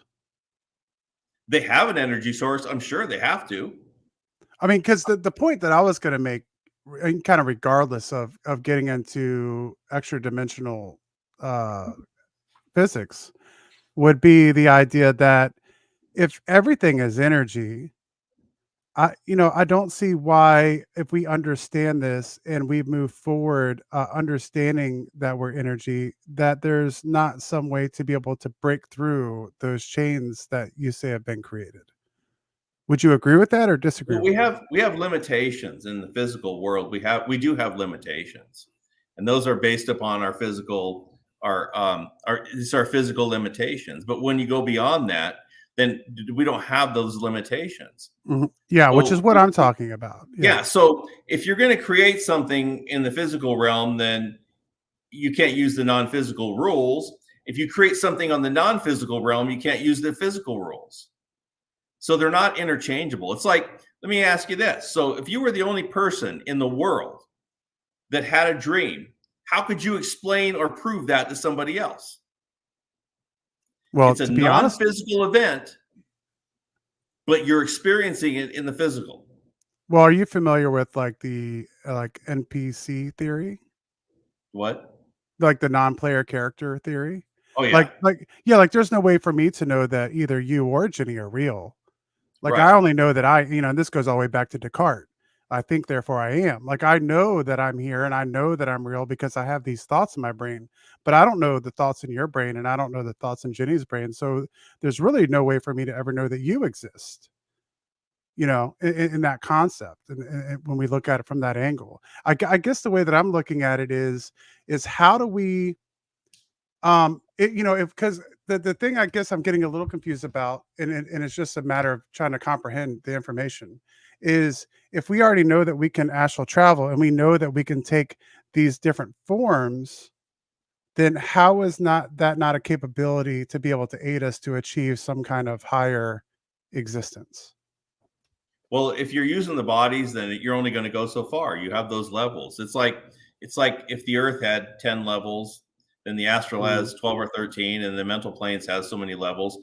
They have an energy source. I'm sure they have to. I mean, because the point that I was going to make, kind of regardless of getting into extra dimensional physics, would be the idea that if everything is energy, I don't see why, if we understand this and we move forward, understanding that we're energy, that there's not some way to be able to break through those chains that you say have been created. Would you agree with that or disagree Well, with that? we have limitations in the physical world. We do have limitations, and those are based upon our physical it's our physical limitations. But when you go beyond that, then we don't have those limitations. Mhm. Yeah, which is So what I'm talking about. yeah. So if you're going to create something in the physical realm, then you can't use the non-physical rules. If you create something on the non-physical realm, you can't use the physical rules. So they're not interchangeable. It's like, let me ask you this. So if you were the only person in the world that had a dream, how could you explain or prove that to somebody else? Well, It's a to be honest, non-physical event, but you're experiencing it in the physical. well, are you familiar with like the like NPC theory, What? like the non-player character theory? Oh yeah. Like there's no way for me to know that either you or Jenny are real. Like I Right. only know that and this goes all the way back to Descartes. I think, therefore I am. Like I know that I'm here and I know that I'm real because I have these thoughts in my brain, but I don't know the thoughts in your brain and I don't know the thoughts in Jenny's brain. So there's really no way for me to ever know that you exist, in that concept. And when we look at it from that angle, I guess the way that I'm looking at it is how do we, if because the thing I guess I'm getting a little confused about, and it's just a matter of trying to comprehend the information, is if we already know that we can astral travel and we know that we can take these different forms, then how is not a capability to be able to aid us to achieve some kind of higher existence? Well, if you're using the bodies, then you're only going to go so far. You have those levels. It's like if the Earth had 10 levels, then the astral Mhm. has 12 or 13, and the mental planes has so many levels.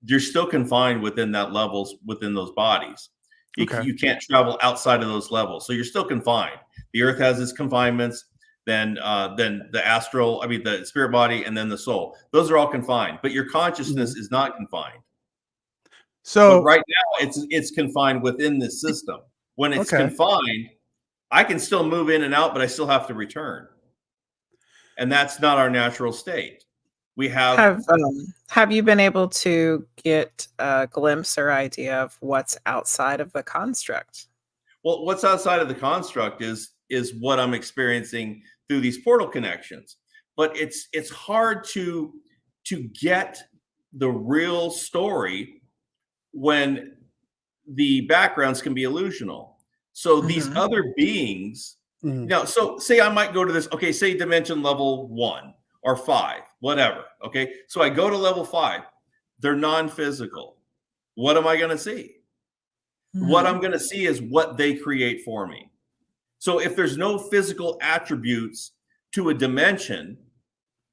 You're still confined within that levels within those bodies. Okay. You can't travel outside of those levels, so you're still confined. The Earth has its confinements. Then the astral, I mean the spirit body, and then the soul. Those are all confined, but your consciousness Mhm. is not confined. But So right now, it's confined within this system. When it's okay. confined, I can still move in and out, but I still have to return, and that's not our natural state. We have Have you been able to get a glimpse or idea of what's outside of the construct? well, what's outside of the construct is what I'm experiencing through these portal connections. But it's hard to get the real story when the backgrounds can be illusional. So these Mhm. other beings, Mhm. so say I might go to this, okay, say dimension level 1 or 5, whatever. Okay. So I go to level 5. They're non-physical. What am I going to see? What Mhm. I'm going to see is what they create for me. So if there's no physical attributes to a dimension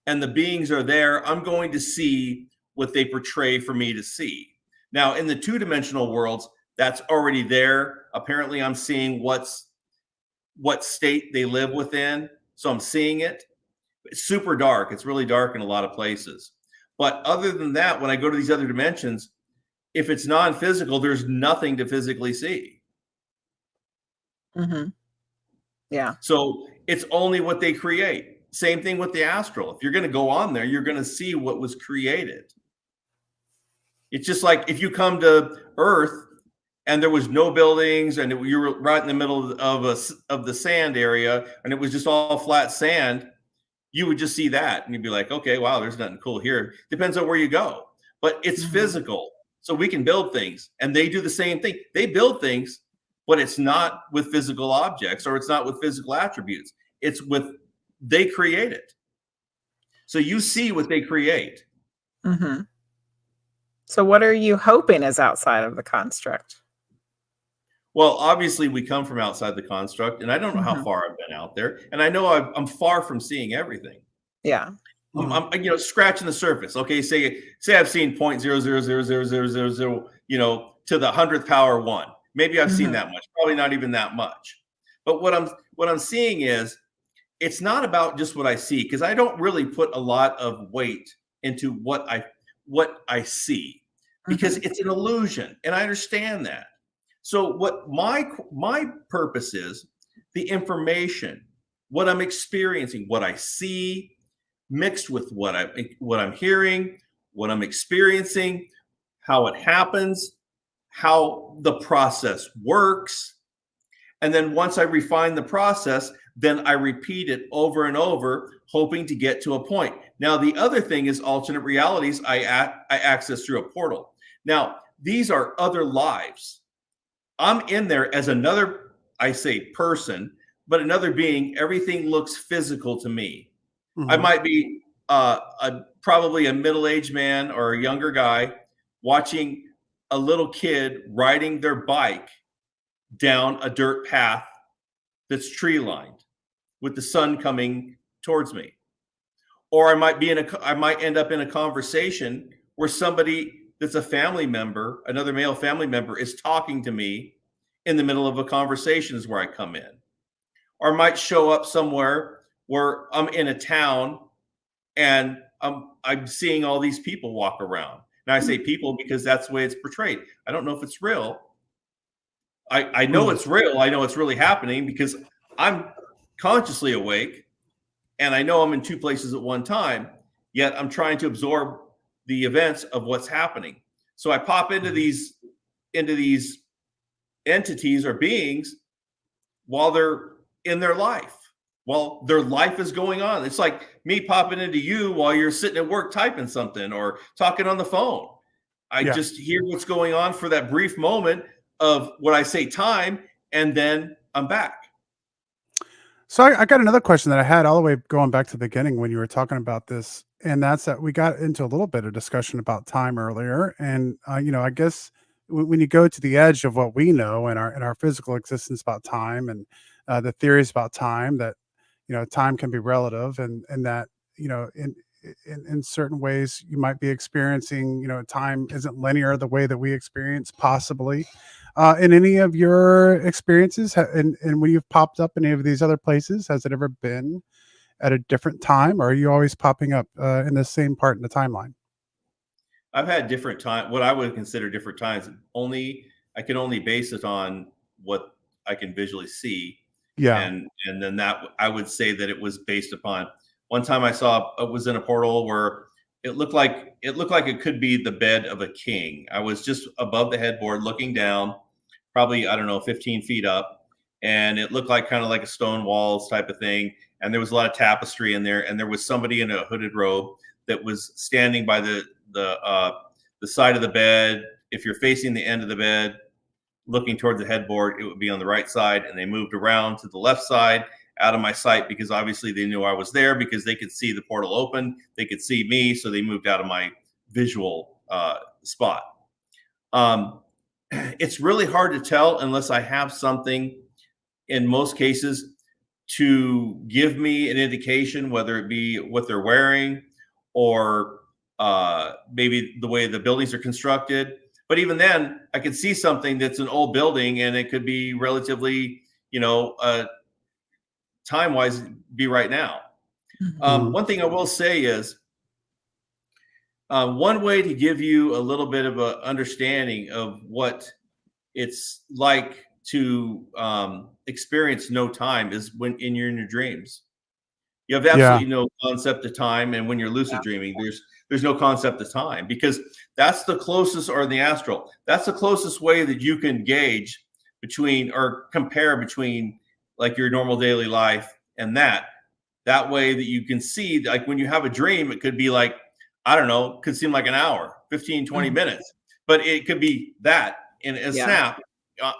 and the beings are there, I'm going to see what they portray for me to see. Now, in the two-dimensional worlds, that's already there. Apparently, I'm seeing what state they live within. So I'm seeing it. It's super dark. It's really dark in a lot of places. But other than that, when I go to these other dimensions, if it's non-physical, there's nothing to physically see. Mhm. Yeah. So it's only what they create. Same thing with the astral. If you're going to go on there, you're going to see what was created. It's just like if you come to Earth and there was no buildings and you were right in the middle of the sand area and it was just all flat sand, you would just see that and you'd be like, okay, wow, there's nothing cool here. Depends on where you go, but it's physical. So we can build things, and they do the same thing. They build things, but it's not with physical objects, or it's not with physical attributes. It's with, they create it. So you see what they create. Mm-hmm. So what are you hoping is outside of the construct? Well, obviously we come from outside the construct, and I don't know how far I've been out there, and I know I'm far from seeing everything. Yeah. I'm scratching the surface. Okay, say I've seen 0.0000000, to the 100th power 1. Maybe I've seen that much. Probably not even that much. But what I'm seeing is, it's not about just what I see, because I don't really put a lot of weight into what I see, because it's an illusion, and I understand that. So what my purpose is, the information, what I'm experiencing, what I see, mixed with what I'm hearing, what I'm experiencing, how it happens, how the process works. And then once I refine the process, then I repeat it over and over, hoping to get to a point. Now, the other thing is alternate realities I access through a portal. Now, these are other lives. I'm in there as another, I say person, but another being. Everything looks physical to me. I might be probably a middle-aged man or a younger guy watching a little kid riding their bike down a dirt path that's tree lined with the sun coming towards me. Or I might end up in a conversation where somebody that's a family member, another male family member, is talking to me in the middle of a conversation is where I come in. Or I might show up somewhere where I'm in a town and I'm seeing all these people walk around. And I say people because that's the way it's portrayed. I don't know if it's real. I know it's real. I know it's really happening because I'm consciously awake, and I know I'm in two places at one time, yet I'm trying to absorb the events of what's happening. So I pop into these entities or beings while they're in their life, while their life is going on. It's like me popping into you while you're sitting at work typing something or talking on the phone. I just hear what's going on for that brief moment of what I say time, and then I'm back. So I got another question that I had all the way going back to the beginning when you were talking about this, and that's that we got into a little bit of discussion about time earlier, and I guess when you go to the edge of what we know in our physical existence about time, and the theories about time, that time can be relative, and that in certain ways you might be experiencing time isn't linear the way that we experience possibly. In any of your experiences, and when you've popped up in any of these other places, has it ever been at a different time, or are you always popping up in the same part in the timeline? I've had different time, what I would consider different times. I can only base it on what I can visually see. Yeah. And then that I would say that it was based upon one time I was in a portal where it looked like it could be the bed of a king. I was just above the headboard looking down, probably, I don't know, 15 feet up. And it looked like kind of like a stone walls type of thing. And there was a lot of tapestry in there. And there was somebody in a hooded robe that was standing by the side of the bed. If you're facing the end of the bed, looking towards the headboard, it would be on the right side. And they moved around to the left side, out of my sight, because obviously they knew I was there, because they could see the portal open. They could see me. So they moved out of my visual spot. It's really hard to tell unless I have something, in most cases, to give me an indication, whether it be what they're wearing or maybe the way the buildings are constructed. But even then, I could see something that's an old building, and it could be relatively, time-wise, be right now. One thing I will say is, one way to give you a little bit of an understanding of what it's like to experience no time is when you're in your dreams. You have absolutely no concept of time, and when you're lucid dreaming, there's no concept of time, because that's the closest, or the astral, that's the closest way that you can gauge between or compare between like your normal daily life and that. That way that you can see, like when you have a dream, it could be like, I don't know, could seem like an hour, 15, 20 minutes, but it could be that in a snap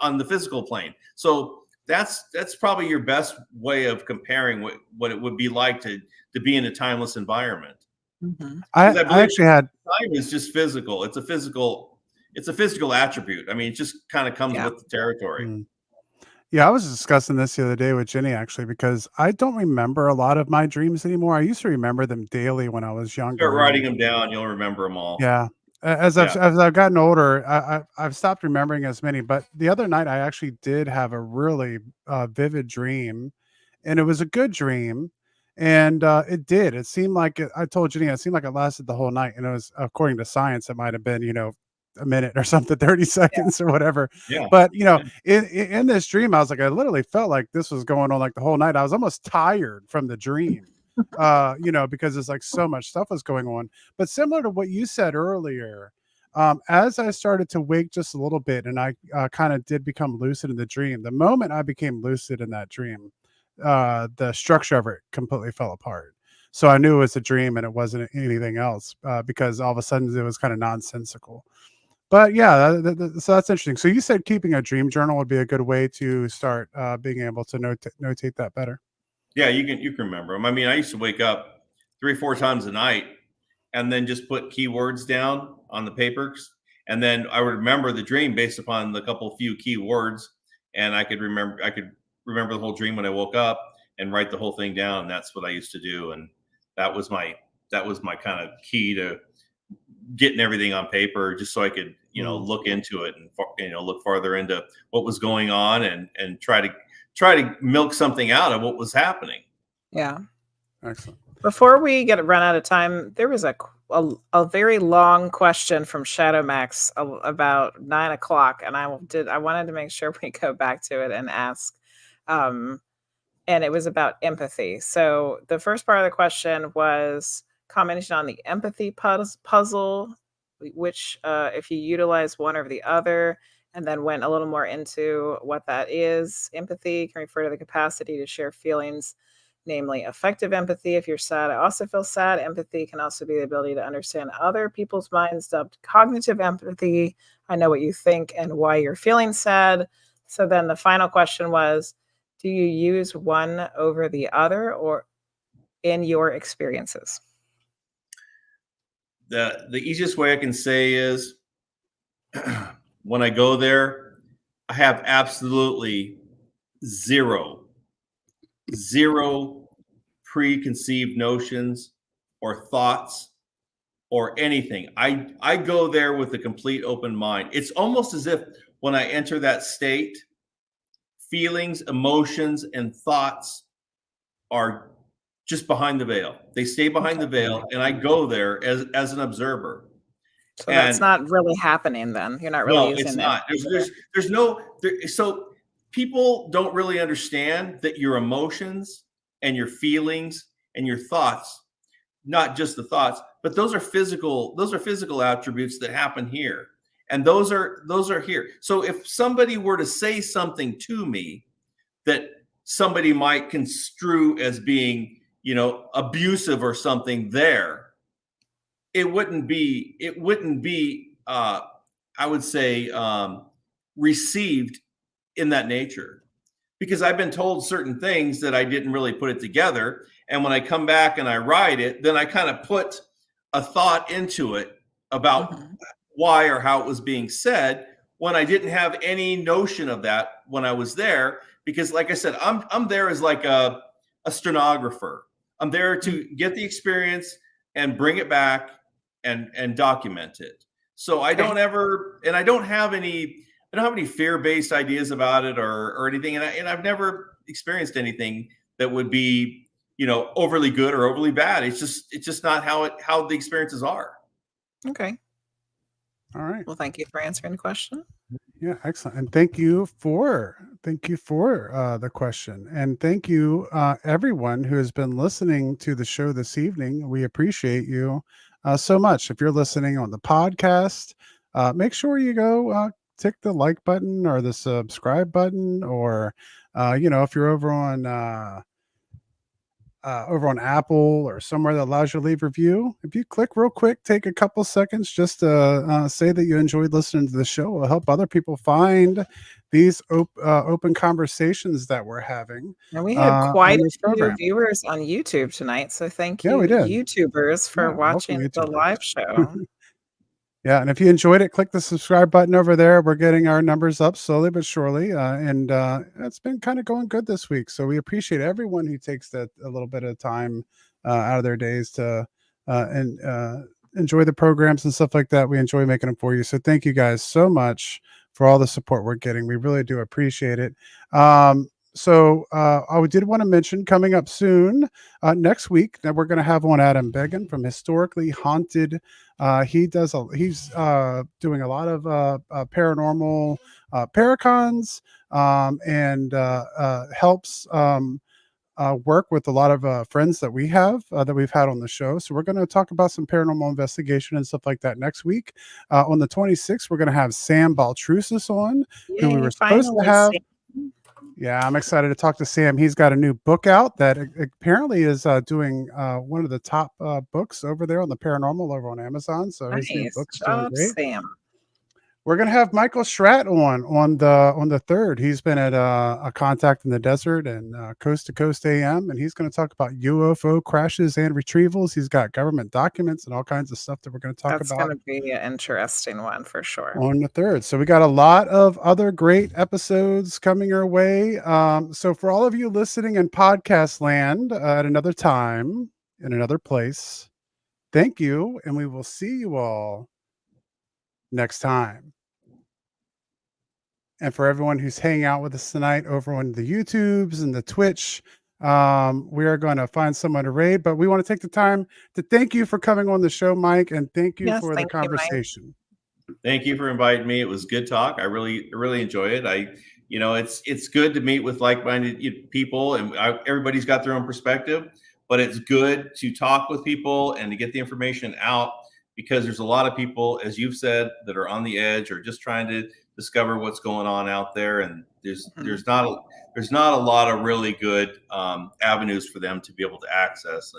on the physical plane. So that's probably your best way of comparing what it would be like to be in a timeless environment. I actually had time is just physical. It's a physical attribute. I mean, it just kind of comes with the territory. Yeah, I was discussing this the other day with Jenny, actually, because I don't remember a lot of my dreams anymore. I used to remember them daily when I was younger. Start writing them down, you'll remember them all. Yeah. As I've gotten older, I've stopped remembering as many. But the other night, I actually did have a really vivid dream, and it was a good dream. And it did. It seemed like I told Jenny, it seemed like it lasted the whole night. And it was, according to science, it might have been, a minute or something, 30 seconds or whatever. Yeah. But, in this dream, I was like, I literally felt like this was going on like the whole night. I was almost tired from the dream, because it's like so much stuff was going on. But similar to what you said earlier, as I started to wake just a little bit and I kind of did become lucid in the dream, the moment I became lucid in that dream, the structure of it completely fell apart. So I knew it was a dream and it wasn't anything else, because all of a sudden it was kind of nonsensical. But yeah, so that's interesting. So you said keeping a dream journal would be a good way to start being able to notate that better. Yeah, you can remember them. I mean, I used to wake up 3 or 4 times a night and then just put keywords down on the papers, and then I would remember the dream based upon the few keywords, and I could remember the whole dream when I woke up and write the whole thing down. And that's what I used to do, and that was my kind of key to getting everything on paper, just so I could look into it and look farther into what was going on and try to milk something out of what was happening. Yeah. Excellent. Before we run out of time, there was a very long question from Shadow Max about 9 o'clock, and I wanted to make sure we go back to it and ask, and it was about empathy. So the first part of the question was commenting on the empathy puzzle, which if you utilize one or the other, and then went a little more into what that is. Empathy can refer to the capacity to share feelings, namely affective empathy. If you're sad, I also feel sad. Empathy can also be the ability to understand other people's minds, dubbed cognitive empathy. I know what you think and why you're feeling sad. So then the final question was, do you use one over the other or in your experiences? The easiest way I can say is when I go there, I have absolutely zero preconceived notions or thoughts or anything. I go there with a complete open mind. It's almost as if when I enter that state, feelings, emotions, and thoughts are just behind the veil. They stay behind the veil, and I go there as an observer. So that's not really happening then. You're not really using it's not. So people don't really understand that your emotions and your feelings and your thoughts, not just the thoughts, but those are physical attributes that happen here. And those are here. So if somebody were to say something to me that somebody might construe as being, abusive or something there, it wouldn't be I would say received in that nature, because I've been told certain things that I didn't really put it together. And when I come back and I write it, then I kind of put a thought into it about why or how it was being said, when I didn't have any notion of that when I was there. Because like I said, I'm there as like a stenographer. I'm there to get the experience and bring it back and document it. So I don't have any fear-based ideas about it or anything. And I've never experienced anything that would be, overly good or overly bad. It's just not how the experiences are. Okay. All right. Well, thank you for answering the question. Yeah, excellent. And thank you for the question. And thank you, everyone who has been listening to the show this evening. We appreciate you so much. If you're listening on the podcast, make sure you go tick the like button or the subscribe button, or if you're over on over on Apple or somewhere that allows you to leave a review. If you click real quick, take a couple seconds just to say that you enjoyed listening to the show. It'll help other people find these open conversations that we're having. And we had on quite a this few program. viewers on YouTube tonight. So thank Yeah, you, we did. YouTubers, for Yeah, welcome, watching the YouTubers. live show. Yeah, and if you enjoyed it, click the subscribe button over there. We're getting our numbers up slowly but surely, and it's been kind of going good this week. So we appreciate everyone who takes that a little bit of time out of their days to enjoy the programs and stuff like that. We enjoy making them for you. So thank you guys so much for all the support we're getting. We really do appreciate it. So I did want to mention coming up soon next week that we're going to have on Adam Began from Historically Haunted. He's doing a lot of paranormal paracons and helps work with a lot of friends that we have that we've had on the show. So we're going to talk about some paranormal investigation and stuff like that next week. On the 26th, we're going to have Sam Baltrusis on, who we were supposed to have. Yeah, I'm excited to talk to Sam. He's got a new book out that apparently is doing one of the top books over there on the paranormal over on Amazon. So his new book's doing great. Sam. We're gonna have Michael Schratt on the 3rd. He's been at a Contact in the Desert and Coast to Coast AM, and he's going to talk about UFO crashes and retrievals. He's got government documents and all kinds of stuff that we're going to talk about. That's going to be an interesting one for sure. On the 3rd. So we got a lot of other great episodes coming our way. So for all of you listening in podcast land at another time, in another place, thank you, and we will see you all next time. And for everyone who's hanging out with us tonight over on the YouTubes and the Twitch, we are going to find someone to raid, but we want to take the time to thank you for coming on the show, Mike, and thank you for the conversation. Thank you for inviting me. It was good talk. I really enjoy it. It's good to meet with like-minded people, and everybody's got their own perspective, but it's good to talk with people and to get the information out, because there's a lot of people, as you've said, that are on the edge or just trying to discover what's going on out there, and there's not a lot of really good avenues for them to be able to access,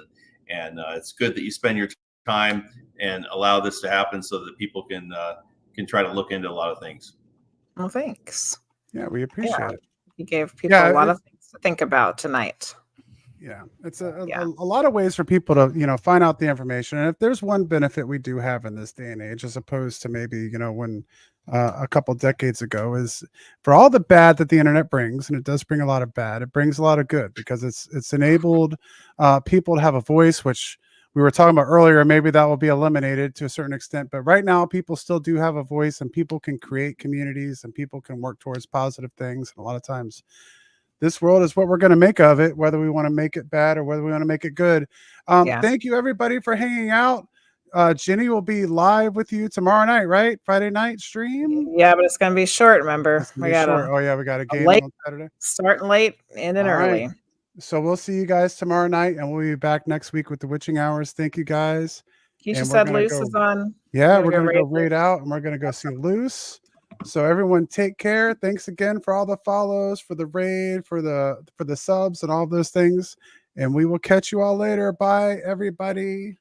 and it's good that you spend your time and allow this to happen so that people can try to look into a lot of things. Well, thanks. Yeah, we appreciate it. You gave people a lot of things to think about tonight. Yeah, it's a lot of ways for people to, find out the information. And if there's one benefit we do have in this day and age, as opposed to maybe, when a couple decades ago, is for all the bad that the internet brings, and it does bring a lot of bad, it brings a lot of good, because it's enabled people to have a voice, which we were talking about earlier. Maybe that will be eliminated to a certain extent, but right now people still do have a voice, and people can create communities, and people can work towards positive things. And a lot of times this world is what we're going to make of it, whether we want to make it bad or whether we want to make it good. Thank you, everybody, for hanging out. Jenny will be live with you tomorrow night, right? Friday night stream? Yeah, but it's going to be short, remember. We got a game on Saturday. Starting late, ending early. Right. So we'll see you guys tomorrow night, and we'll be back next week with the Witching Hours. Thank you, guys. Keisha said Luce is on. Yeah, we're going to go raid out, and we're going to go see Luce. So everyone take care. Thanks again for all the follows, for the raid, for the subs and all those things. And we will catch you all later. Bye, everybody.